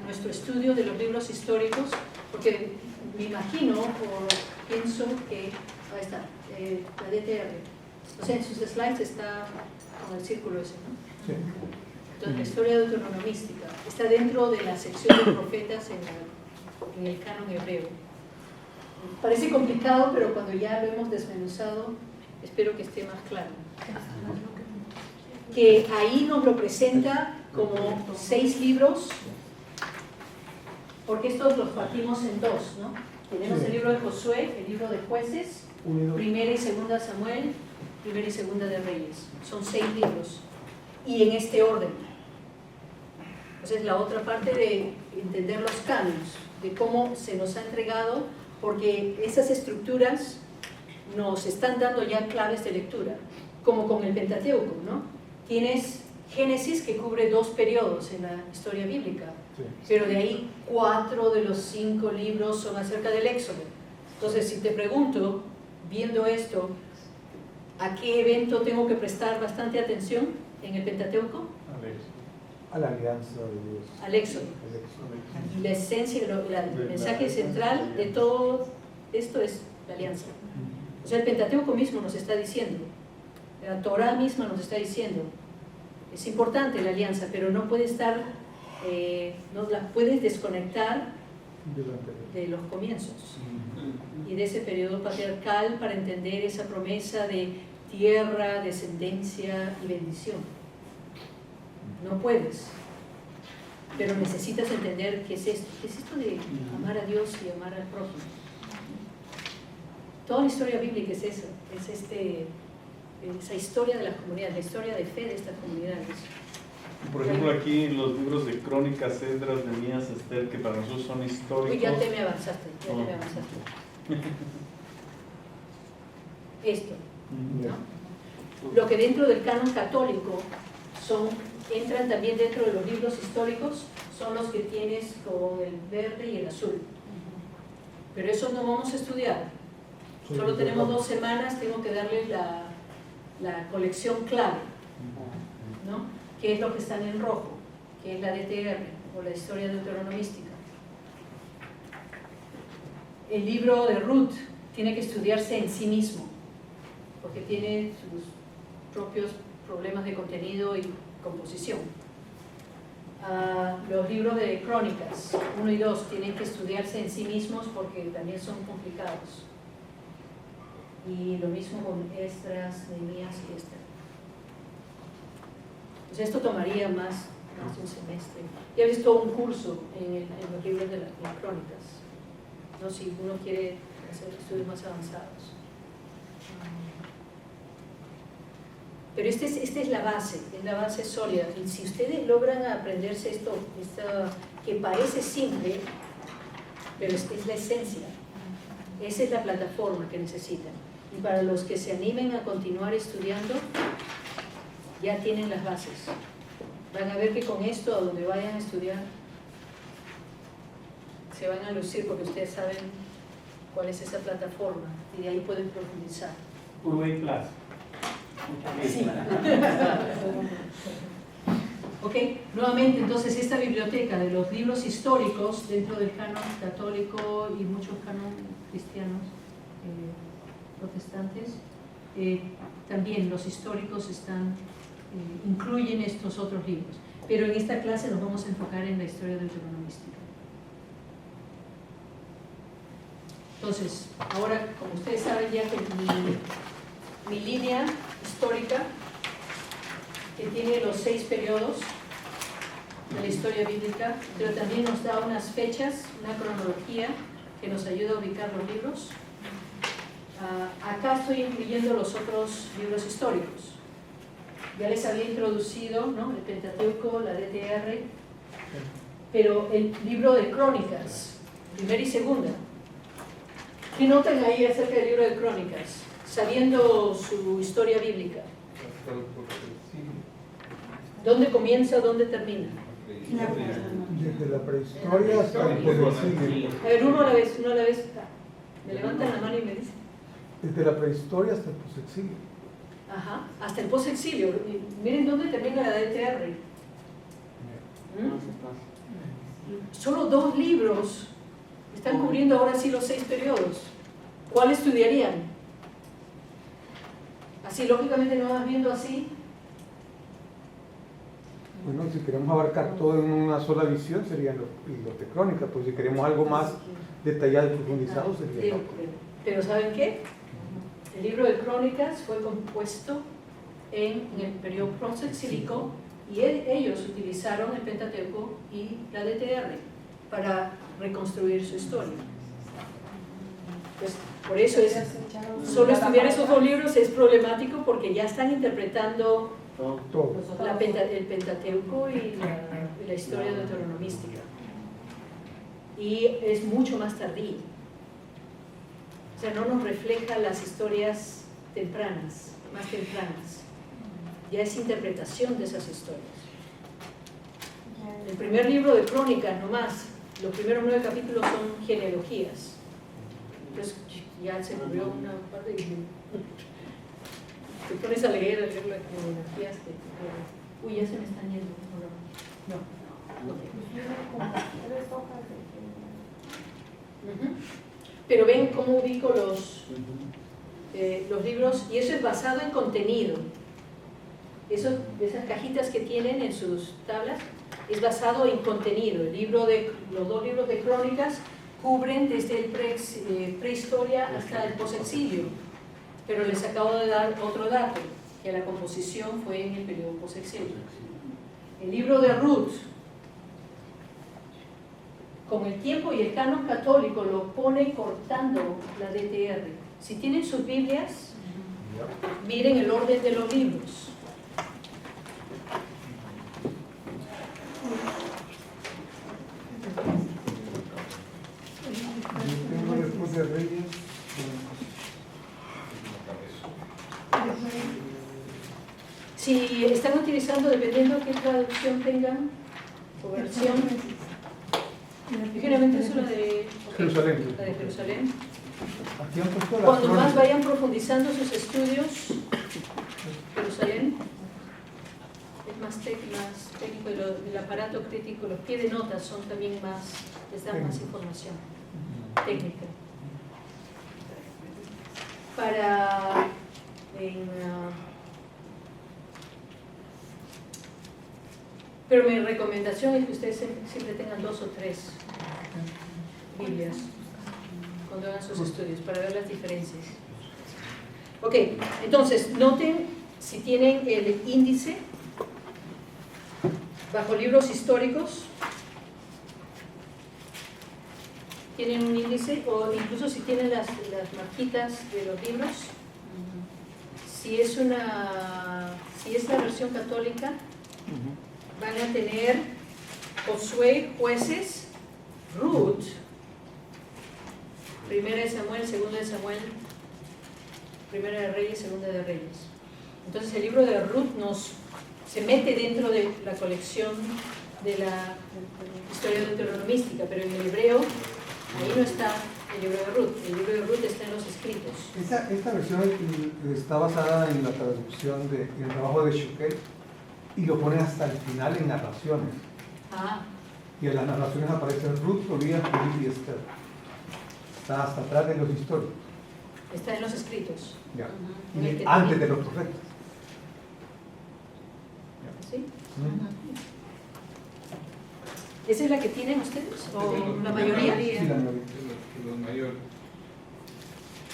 nuestro estudio de los libros históricos, porque me imagino o pienso que ahí está, la DTR. O sea, en sus slides está con el círculo ese, ¿no? Sí. Entonces, la historia deuteronomística está dentro de la sección de profetas en el canon hebreo. Parece complicado, pero cuando ya lo hemos desmenuzado, espero que esté más claro. Que ahí nos lo presenta como 6 libros, porque estos los partimos en 2, ¿no? Tenemos el libro de Josué, el libro de Jueces, Primera y Segunda Samuel, Primera y Segunda de Reyes. Son 6 libros. Y en este orden. Entonces, la otra parte de entender los cánones, de cómo se nos ha entregado, porque esas estructuras nos están dando ya claves de lectura, como con el Pentateuco, ¿no? Tienes Génesis, que cubre 2 periodos en la historia bíblica, pero de ahí 4 de los 5 libros son acerca del Éxodo. Entonces, si te pregunto, viendo esto, ¿a qué evento tengo que prestar bastante atención en el Pentateuco? A la alianza de Dios. Al Éxodo. Y la esencia, el mensaje central de todo esto es la alianza. O sea, el Pentateuco mismo nos está diciendo, la Torah misma nos está diciendo, es importante la alianza, pero no puede estar, no la puedes desconectar de los comienzos y de ese periodo patriarcal para entender esa promesa de tierra, descendencia y bendición. No puedes, pero necesitas entender qué es esto. ¿Qué es esto de amar a Dios y amar al prójimo? Toda la historia bíblica es eso, es esa historia de las comunidades, la historia de fe de estas comunidades. Por ejemplo, aquí en los libros de Crónicas, Esdras, Nehemías, Esther, que para nosotros son históricos. Uy, ya te me avanzaste, Esto, ¿no? Lo que dentro del canon católico entran también dentro de los libros históricos, son los que tienes con el verde y el azul. Pero eso no vamos a estudiar. Solo tenemos 2 semanas, tengo que darles la colección clave, ¿no? Que es lo que están en rojo, que es la DTR, o la historia deuteronomística. El libro de Ruth tiene que estudiarse en sí mismo, porque tiene sus propios problemas de contenido y composición. Los libros de Crónicas 1 y 2 tienen que estudiarse en sí mismos porque también son complicados. Y lo mismo con Esdras, Nehemías y Esther. Pues esto tomaría más de un semestre. Ya he visto un curso en los libros de las Crónicas, ¿no? Si uno quiere hacer estudios más avanzados. Pero esta es la base sólida. Y si ustedes logran aprenderse esto que parece simple, pero es la esencia, esa es la plataforma que necesitan. Y para los que se animen a continuar estudiando, ya tienen las bases. Van a ver que con esto, a donde vayan a estudiar, se van a lucir porque ustedes saben cuál es esa plataforma y de ahí pueden profundizar. Uruguay Plus. Sí. Ok, nuevamente entonces esta biblioteca de los libros históricos dentro del canon católico y muchos canon cristianos protestantes, también los históricos incluyen estos otros libros, pero en esta clase nos vamos a enfocar en la historia deuteronomística. Entonces, ahora como ustedes saben ya que mi línea histórica, que tiene los 6 periodos de la historia bíblica, pero también nos da unas fechas, una cronología que nos ayuda a ubicar los libros. Acá estoy incluyendo los otros libros históricos. Ya les había introducido, ¿no?, el Pentateuco, la DTR, pero el libro de Crónicas, primera y segunda. ¿Qué notan ahí acerca del libro de Crónicas? Sabiendo su historia bíblica. ¿Dónde comienza, dónde termina? Desde la prehistoria hasta el posexilio. A ver, uno a la vez. Me levantan la mano y me dicen. Desde la prehistoria hasta el posexilio. Ajá, hasta el posexilio. Miren dónde termina la DTR. Solo 2 libros están cubriendo ahora sí los 6 periodos. ¿Cuál estudiarían? Así, lógicamente no vas viendo así. Bueno, si queremos abarcar todo en una sola visión serían los de Crónicas, pues si queremos algo más detallado y profundizado sería otro. Pero ¿saben qué? El libro de Crónicas fue compuesto en el periodo prosexílico y ellos utilizaron el Pentateuco y la DTR para reconstruir su historia. Pues, por eso solo estudiar esos dos libros es problemático porque ya están interpretando Todo. el Pentateuco y la historia deuteronomística. Y es mucho más tardío. O sea, no nos refleja las historias tempranas, más tempranas. Ya es interpretación de esas historias. El primer libro de Crónicas nomás, los primeros 9 capítulos son genealogías. Entonces ya se cubrió una parte y te pones a leer las genealogías uy, ya se me están yendo. No. Pero ven cómo ubico los libros, y eso es basado en contenido. Esas cajitas que tienen en sus tablas es basado en contenido. Los 2 libros de Crónicas cubren desde el prehistoria hasta el posexilio, pero les acabo de dar otro dato, que la composición fue en el periodo posexilio. El libro de Ruth, con el tiempo y el canon católico lo pone cortando la DTR. Si tienen sus Biblias, miren el orden de los libros. Yo tengo después de Reyes. Si están utilizando, dependiendo de qué traducción tengan o versión, yo generalmente uso la de Jerusalén. La de Jerusalén. Aquí han puesto la Cuando más crónica. vayan profundizando sus estudios, Jerusalén es más técnico, el aparato crítico, los pies de notas son también les dan más información técnica. Pero mi recomendación es que ustedes siempre tengan 2 o 3 Biblias cuando hagan sus estudios para ver las diferencias. Ok, entonces noten si tienen el índice bajo libros históricos, tienen un índice, o incluso si tienen las marquitas de los libros. Si es la versión católica, van a tener Josué, Jueces, Ruth, Primera de Samuel, Segunda de Samuel, Primera de Reyes, Segunda de Reyes. Entonces el libro de Ruth se mete dentro de la colección de la historia deuteronomística, pero en el hebreo ahí no está el libro de Ruth. El libro de Ruth está en los escritos. Esta versión está basada en la traducción en el trabajo de Shuket y lo pone hasta el final en narraciones. Y en las narraciones aparecen Ruth, Tobías, Judith y Esther. Está hasta atrás de los históricos. Está en los escritos. Ya. Y antes de los profetas. ¿Sí? ¿Esa es la que tienen ustedes? ¿O la mayoría? Sí, la mayoría. Los mayores.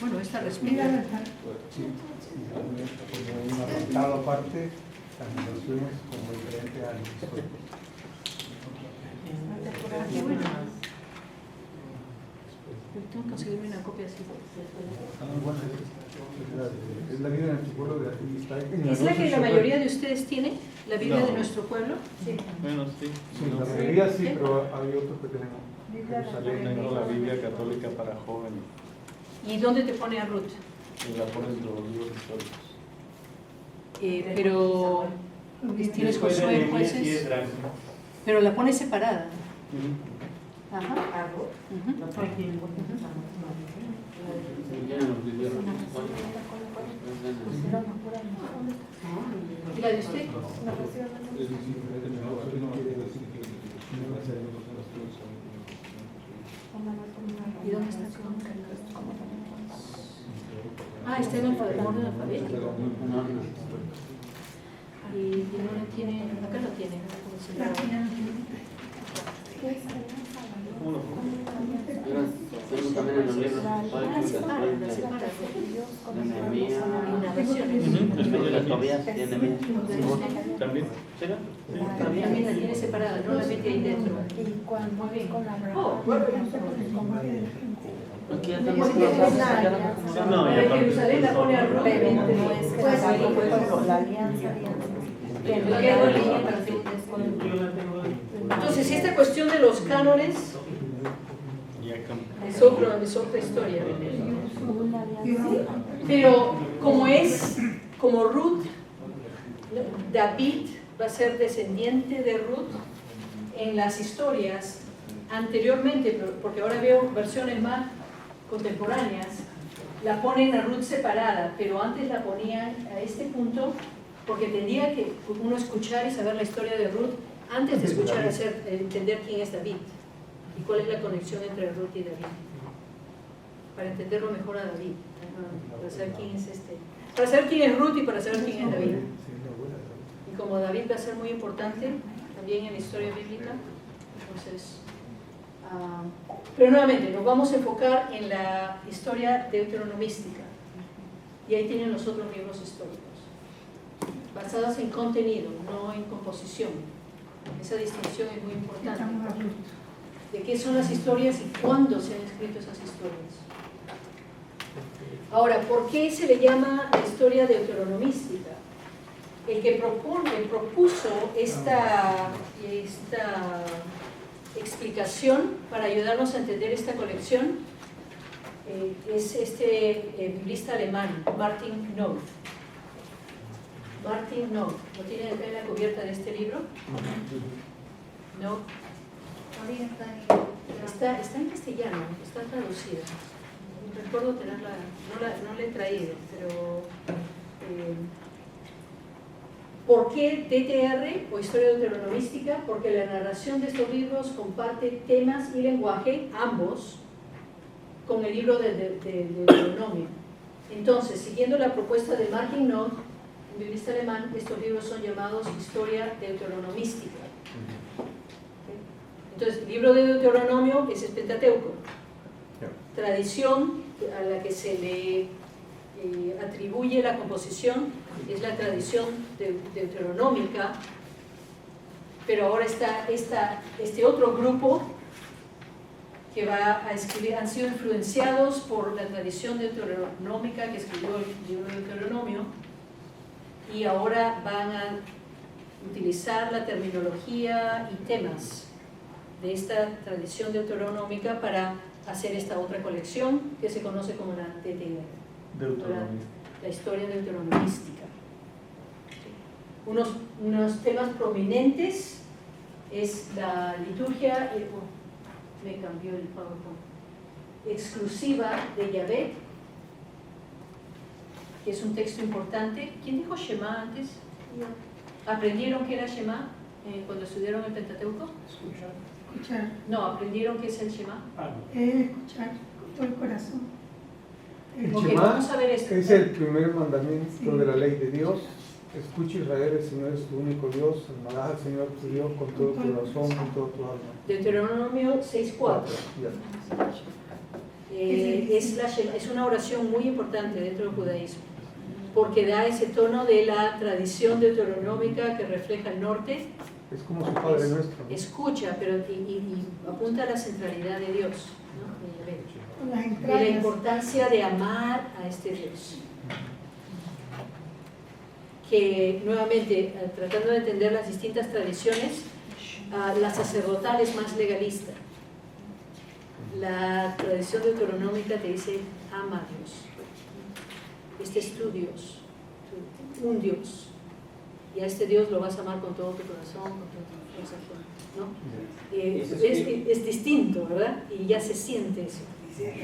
Bueno, esta respira. Sí. Como un apartado aparte, las narraciones como diferente a los históricos. Tengo que conseguirme una copia así. Bueno, es la Biblia de nuestro pueblo de aquí. Está ¿Es la que la mayoría de ustedes tiene? ¿La Biblia de nuestro pueblo? Sí. Bueno, sí. Sí, la mayoría sí, pero hay otros que tenemos. Tengo la Biblia católica para jóvenes. ¿Y dónde te pone a Ruth? Y la pones en los libros históricos. Pero tienes Josué, Jueces, pero la pones separada. Ajá. ¿Y la de usted? ¿Y dónde está? Está en el orden alfabético. Y no lo tienen, acá lo tienen. Tenemos también en los libros. También. También la tiene separada, no la mete ahí dentro. Muy bien. Oh, Aquí ya tenemos una Jerusalén la pone al revés. La alianza. Entonces, esta cuestión de los cánones es otra historia. Pero como Ruth, David va a ser descendiente de Ruth en las historias anteriormente, porque ahora veo versiones más contemporáneas, la ponen a Ruth separada, pero antes la ponían a este punto porque tendría que uno escuchar y saber la historia de Ruth antes de escuchar entender quién es David y cuál es la conexión entre Ruth y David, para entenderlo mejor a David, para saber quién es para saber quién es Ruth y para saber quién es David. Y como David va a ser muy importante también en la historia bíblica, entonces pero nuevamente nos vamos a enfocar en la historia deuteronomística y ahí tienen los otros libros históricos basados en contenido, no en composición. Esa distinción es muy importante de qué son las historias y cuándo se han escrito esas historias. Ahora, ¿por qué se le llama la historia deuteronomística? El que propuso esta explicación para ayudarnos a entender esta colección es biblista alemán, Martin Noth. Martin Noth, ¿lo tiene en la cubierta de este libro? No. Está en castellano, está traducida. Recuerdo tenerla, no la he traído, pero ¿por qué DTR o historia deuteronomística? Porque la narración de estos libros comparte temas y lenguaje, ambos, con el libro de Deuteronomio. Entonces, siguiendo la propuesta de Martin Noth, un biblista alemán, estos libros son llamados historia deuteronomística. Entonces, el libro de Deuteronomio es el Pentateuco, tradición a la que se le atribuye la composición es la tradición deuteronómica, pero ahora está este otro grupo que va a escribir, han sido influenciados por la tradición deuteronómica que escribió el libro de Deuteronomio y ahora van a utilizar la terminología y temas de esta tradición deuteronómica para hacer esta otra colección que se conoce como la DTR, la historia deuteronomística. Unos temas prominentes es la liturgia, me cambió el PowerPoint, exclusiva de Yahvé, que es un texto importante. ¿Quién dijo Shema antes? ¿Aprendieron qué era Shema cuando estudiaron el Pentateuco? Escuchar. No, ¿aprendieron qué es el Shema? Escuchar con todo el corazón. El Okay, Shema vamos a ver esto. es el primer mandamiento de la ley de Dios. Escucha Israel, el Señor es tu único Dios, amarás al Señor tu Dios con todo tu corazón, con todo tu alma. Deuteronomio 6.4. Es una oración muy importante dentro del judaísmo, porque da ese tono de la tradición deuteronómica que refleja el norte. Es como su Padre Nuestro, ¿no? Escucha, pero y apunta a la centralidad de Dios, ¿no? Y la importancia de amar a este Dios. Que nuevamente, tratando de entender las distintas tradiciones, la sacerdotal es más legalista. La tradición deuteronómica te dice, ama a Dios. Este es tu Dios, un Dios. Y a este Dios lo vas a amar con todo tu corazón, con toda tu fuerza, ¿no? Es distinto, ¿verdad? Y ya se siente eso.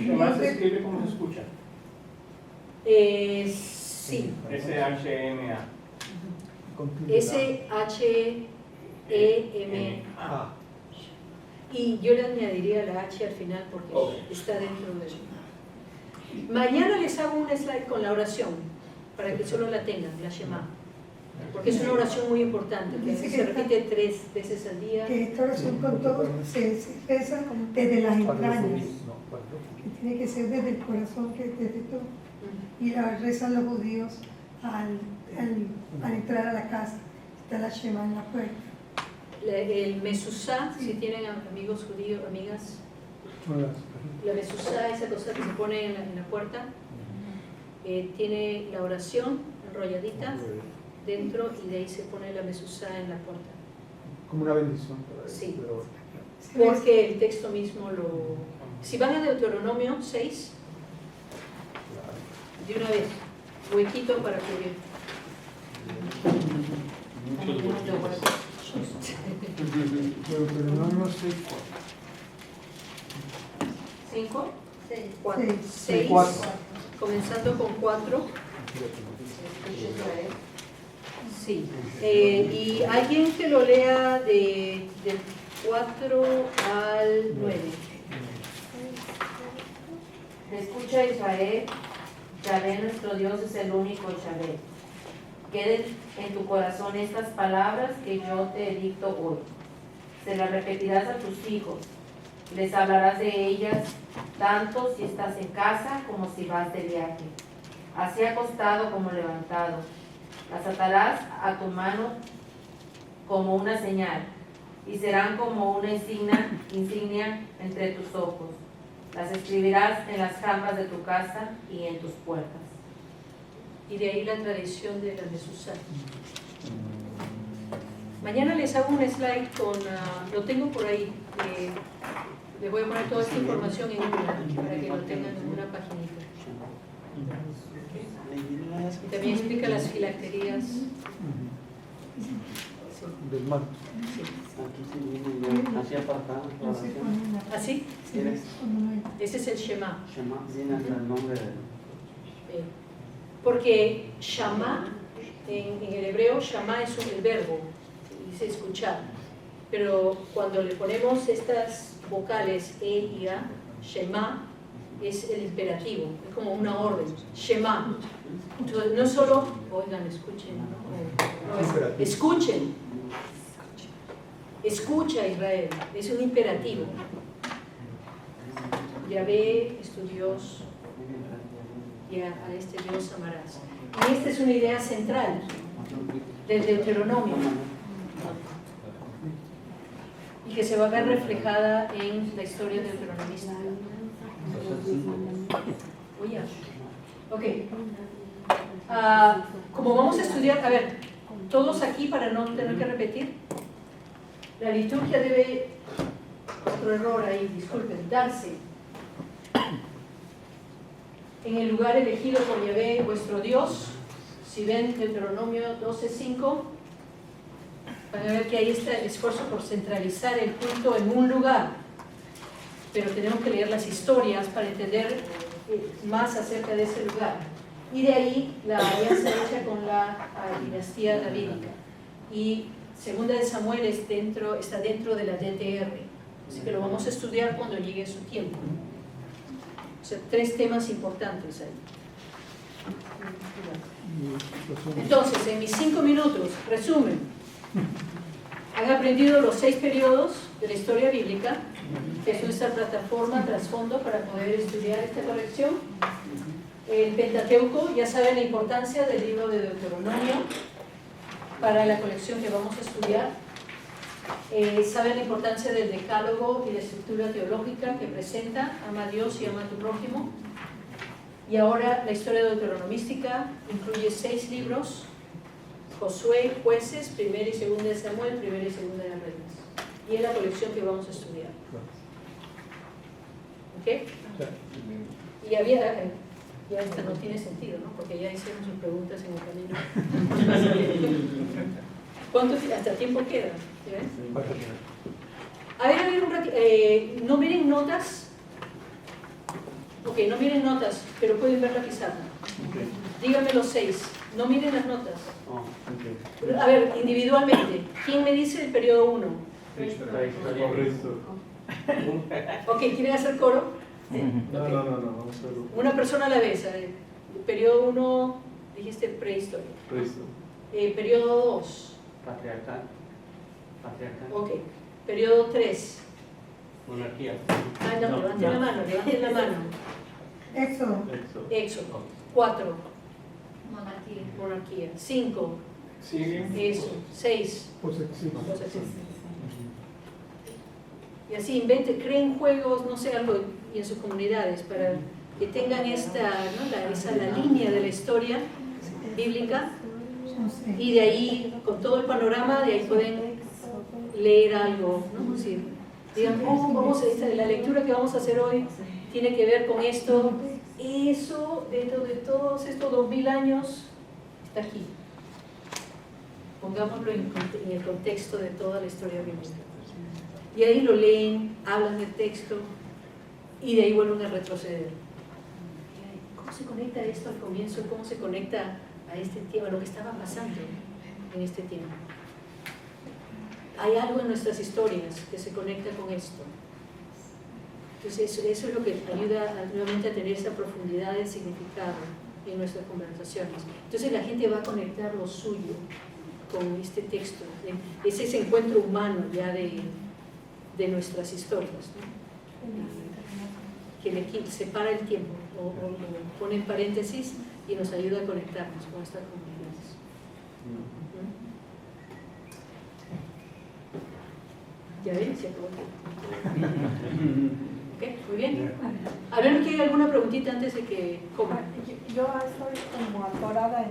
¿Nomás se escribe como se escucha? Sí. S-H-M-A. S-H-E-M-A. Y yo le añadiría la H al final porque está dentro de eso. Mañana les hago un slide con la oración para que solo la tengan, la Shema. porque es una oración muy importante, que Dice que se repite 3 veces al día. Que esta oración con todo se reza desde las entrañas, que tiene que ser desde el corazón, que desde todo. Y la rezan los judíos al entrar a la casa, está la Shema en la puerta. El Mezuzá, si tienen amigos judíos, amigas, la Mezuzá, esa cosa que se pone en la puerta, tiene la oración enrolladita dentro y de ahí se pone la Mezuzá en la puerta. Como una bendición. Sí, porque el texto mismo lo... Si van a Deuteronomio 6, de una vez, huequito para cubrir. Deuteronomio 6. 5, 4, Seis. 6, Cuatro. comenzando con 4. Sí, y alguien que lo lea del 4 al 9. Escucha Israel, Yahvé nuestro Dios es el único Yahvé. Queden en tu corazón estas palabras que yo te dicto hoy. Se las repetirás a tus hijos. Les hablarás de ellas tanto si estás en casa como si vas de viaje, así acostado como levantado. Las atarás a tu mano como una señal y serán como una insignia entre tus ojos. Las escribirás en las jambas de tu casa y en tus puertas. Y de ahí la tradición de la Mezuzá. Mañana les hago un slide con, lo tengo por ahí, les voy a poner toda esta información en una, para que lo tengan en una paginita. Y también explica las filacterías. Del mar. Así apartado. ¿Así? Sí, Ese es el Shema. Shema viene hasta el nombre de... Porque Shama, en el hebreo, Shama es el verbo, dice escuchar. Pero cuando le ponemos estas vocales E y A, Shema es el imperativo, es como una orden. Shema. Entonces, no solo, oigan, escuchen, ¿no? Escuchen. Escucha Israel, es un imperativo. Yahvé es tu Dios, y a este Dios amarás. Y esta es una idea central del Deuteronomio y que se va a ver reflejada en la historia deuteronomística. Oye, ok. Como vamos a estudiar, a ver, todos aquí para no tener que repetir, la liturgia debe, otro error ahí, disculpen, darse en el lugar elegido por Yahvé, vuestro Dios. Si ven Deuteronomio 12:5, van a ver que ahí está el esfuerzo por centralizar el culto en un lugar. Pero tenemos que leer las historias para entender más acerca de ese lugar. Y de ahí la alianza hecha con la dinastía davídica. Y Segunda de Samuel está dentro de la DTR. Así que lo vamos a estudiar cuando llegue su tiempo. O sea, 3 temas importantes ahí. Entonces, en mis 5 minutos, resumen. Han aprendido los 6 periodos de la historia bíblica, que es nuestra plataforma trasfondo para poder estudiar esta corrección. El Pentateuco, ya saben la importancia del libro de Deuteronomio para la colección que vamos a estudiar. Saben la importancia del decálogo y la estructura teológica que presenta, ama a Dios y ama a tu prójimo. Y ahora la historia deuteronomística incluye 6 libros: Josué, Jueces, Primera y Segunda de Samuel, Primera y Segunda de Reyes. Y es la colección que vamos a estudiar. ¿Ok? Y ya esta no tiene sentido, ¿no? Porque ya hicimos sus preguntas en el camino. ¿Cuánto hasta tiempo queda? ¿Sí ven? A ver un ratito. No miren notas. Ok, no miren notas, pero pueden ver la pizarra. Díganme los 6. No miren las notas. A ver, individualmente. ¿Quién me dice el periodo 1? Ok, ¿quieren hacer coro? No, vamos a verlo. Una persona a la vez. El periodo 1, dijiste prehistoria. Prehistoria. Periodo 2. Patriarcal. Patriarcal. Ok. Periodo 3. Monarquía. Ah, no, levanten la mano, levanten la mano. Éxodo. Éxodo. 4. Monarquía. Monarquía. 5. Sigue. Eso. 6. Posexilio. Y así inventen, creen juegos, no sé, algo y en sus comunidades para que tengan esta, ¿no? la línea de la historia bíblica, y de ahí, con todo el panorama, de ahí pueden leer algo, ¿no? Sí. Digan, la lectura que vamos a hacer hoy tiene que ver con esto. Eso, dentro de todos estos 2000 años, está aquí. Pongámoslo en el contexto de toda la historia bíblica. Y ahí lo leen, hablan del texto, y de ahí vuelven a retroceder. ¿Cómo se conecta esto al comienzo? ¿Cómo se conecta a este tiempo, a lo que estaba pasando en este tiempo? Hay algo en nuestras historias que se conecta con esto. Entonces eso es lo que ayuda nuevamente a tener esa profundidad de significado en nuestras conversaciones. Entonces la gente va a conectar lo suyo con este texto. Es ese encuentro humano ya de nuestras historias, ¿no? Que le separa el tiempo o pone en paréntesis y nos ayuda a conectarnos con estas comunidades. ¿Ya ven? Se acabó el tiempo. ¿Ok? Muy bien. A ver, ¿hay alguna preguntita antes de que coman? Yo estoy como atorada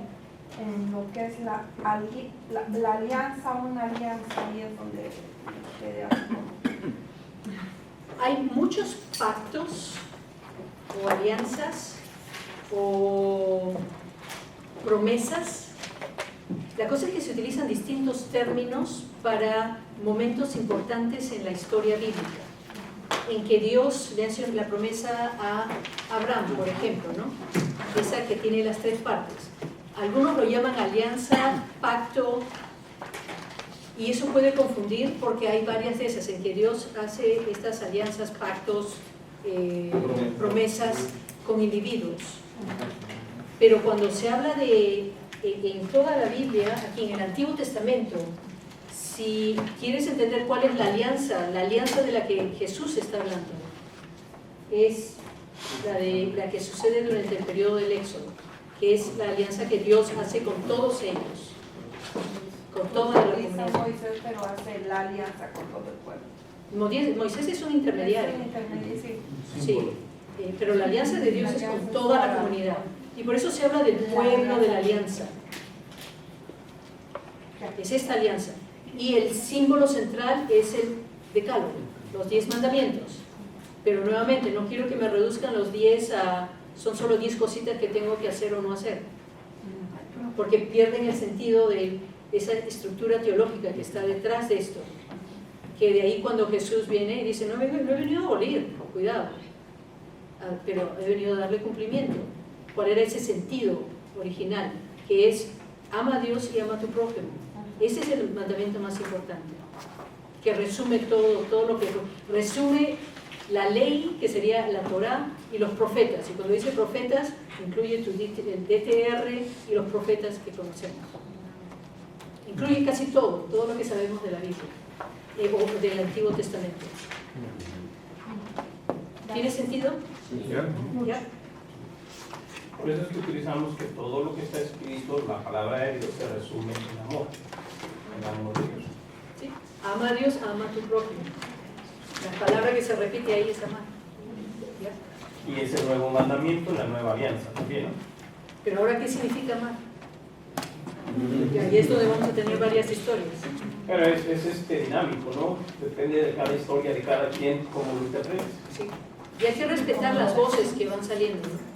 en lo que es la alianza, una alianza, ahí es donde quedé algo. Hay muchos pactos o alianzas o promesas. La cosa es que se utilizan distintos términos para momentos importantes en la historia bíblica, en que Dios le hace la promesa a Abraham, por ejemplo, ¿no? Esa que tiene las 3 partes. Algunos lo llaman alianza, pacto, y eso puede confundir porque hay varias de esas en que Dios hace estas alianzas, pactos, promesas con individuos. Pero cuando se habla en toda la Biblia, aquí en el Antiguo Testamento, si quieres entender cuál es la alianza de la que Jesús está hablando, es la que sucede durante el periodo del Éxodo, que es la alianza que Dios hace con todos ellos, con toda la comunidad. Moisés, pero hace la alianza con todo el pueblo. Moisés es un intermediario. Sí, pero la alianza de Dios es con toda la comunidad. Y por eso se habla del pueblo de la alianza. Es esta alianza. Y el símbolo central es el decálogo, los 10 mandamientos. Pero nuevamente, no quiero que me reduzcan los 10 a... son solo 10 cositas que tengo que hacer o no hacer. Porque pierden el sentido de esa estructura teológica que está detrás de esto. Que de ahí cuando Jesús viene y dice, no he venido a abolir, cuidado, pero he venido a darle cumplimiento. ¿Cuál era ese sentido original? Que es, ama a Dios y ama a tu prójimo. Ese es el mandamiento más importante, que resume todo lo que resume la ley, que sería la Torá, y los profetas. Y cuando dice profetas, incluye el DTR y los profetas que conocemos. Incluye casi todo lo que sabemos de la Biblia, o del Antiguo Testamento. ¿Tiene sentido? Sí. ¿Ya? Por eso es que utilizamos que todo lo que está escrito, la palabra de Dios, se resume en amor de Dios. ¿Sí? Ama a Dios, ama a tu prójimo. La palabra que se repite ahí es amar. ¿Ya? Y ese nuevo mandamiento, la nueva alianza también, ¿no? Pero ahora, ¿qué significa amar? Y ahí es donde vamos a tener varias historias. Pero es dinámico, ¿no? Depende de cada historia, de cada quien, cómo lo interpretes. Sí. Y hay que respetar las voces que van saliendo, ¿no?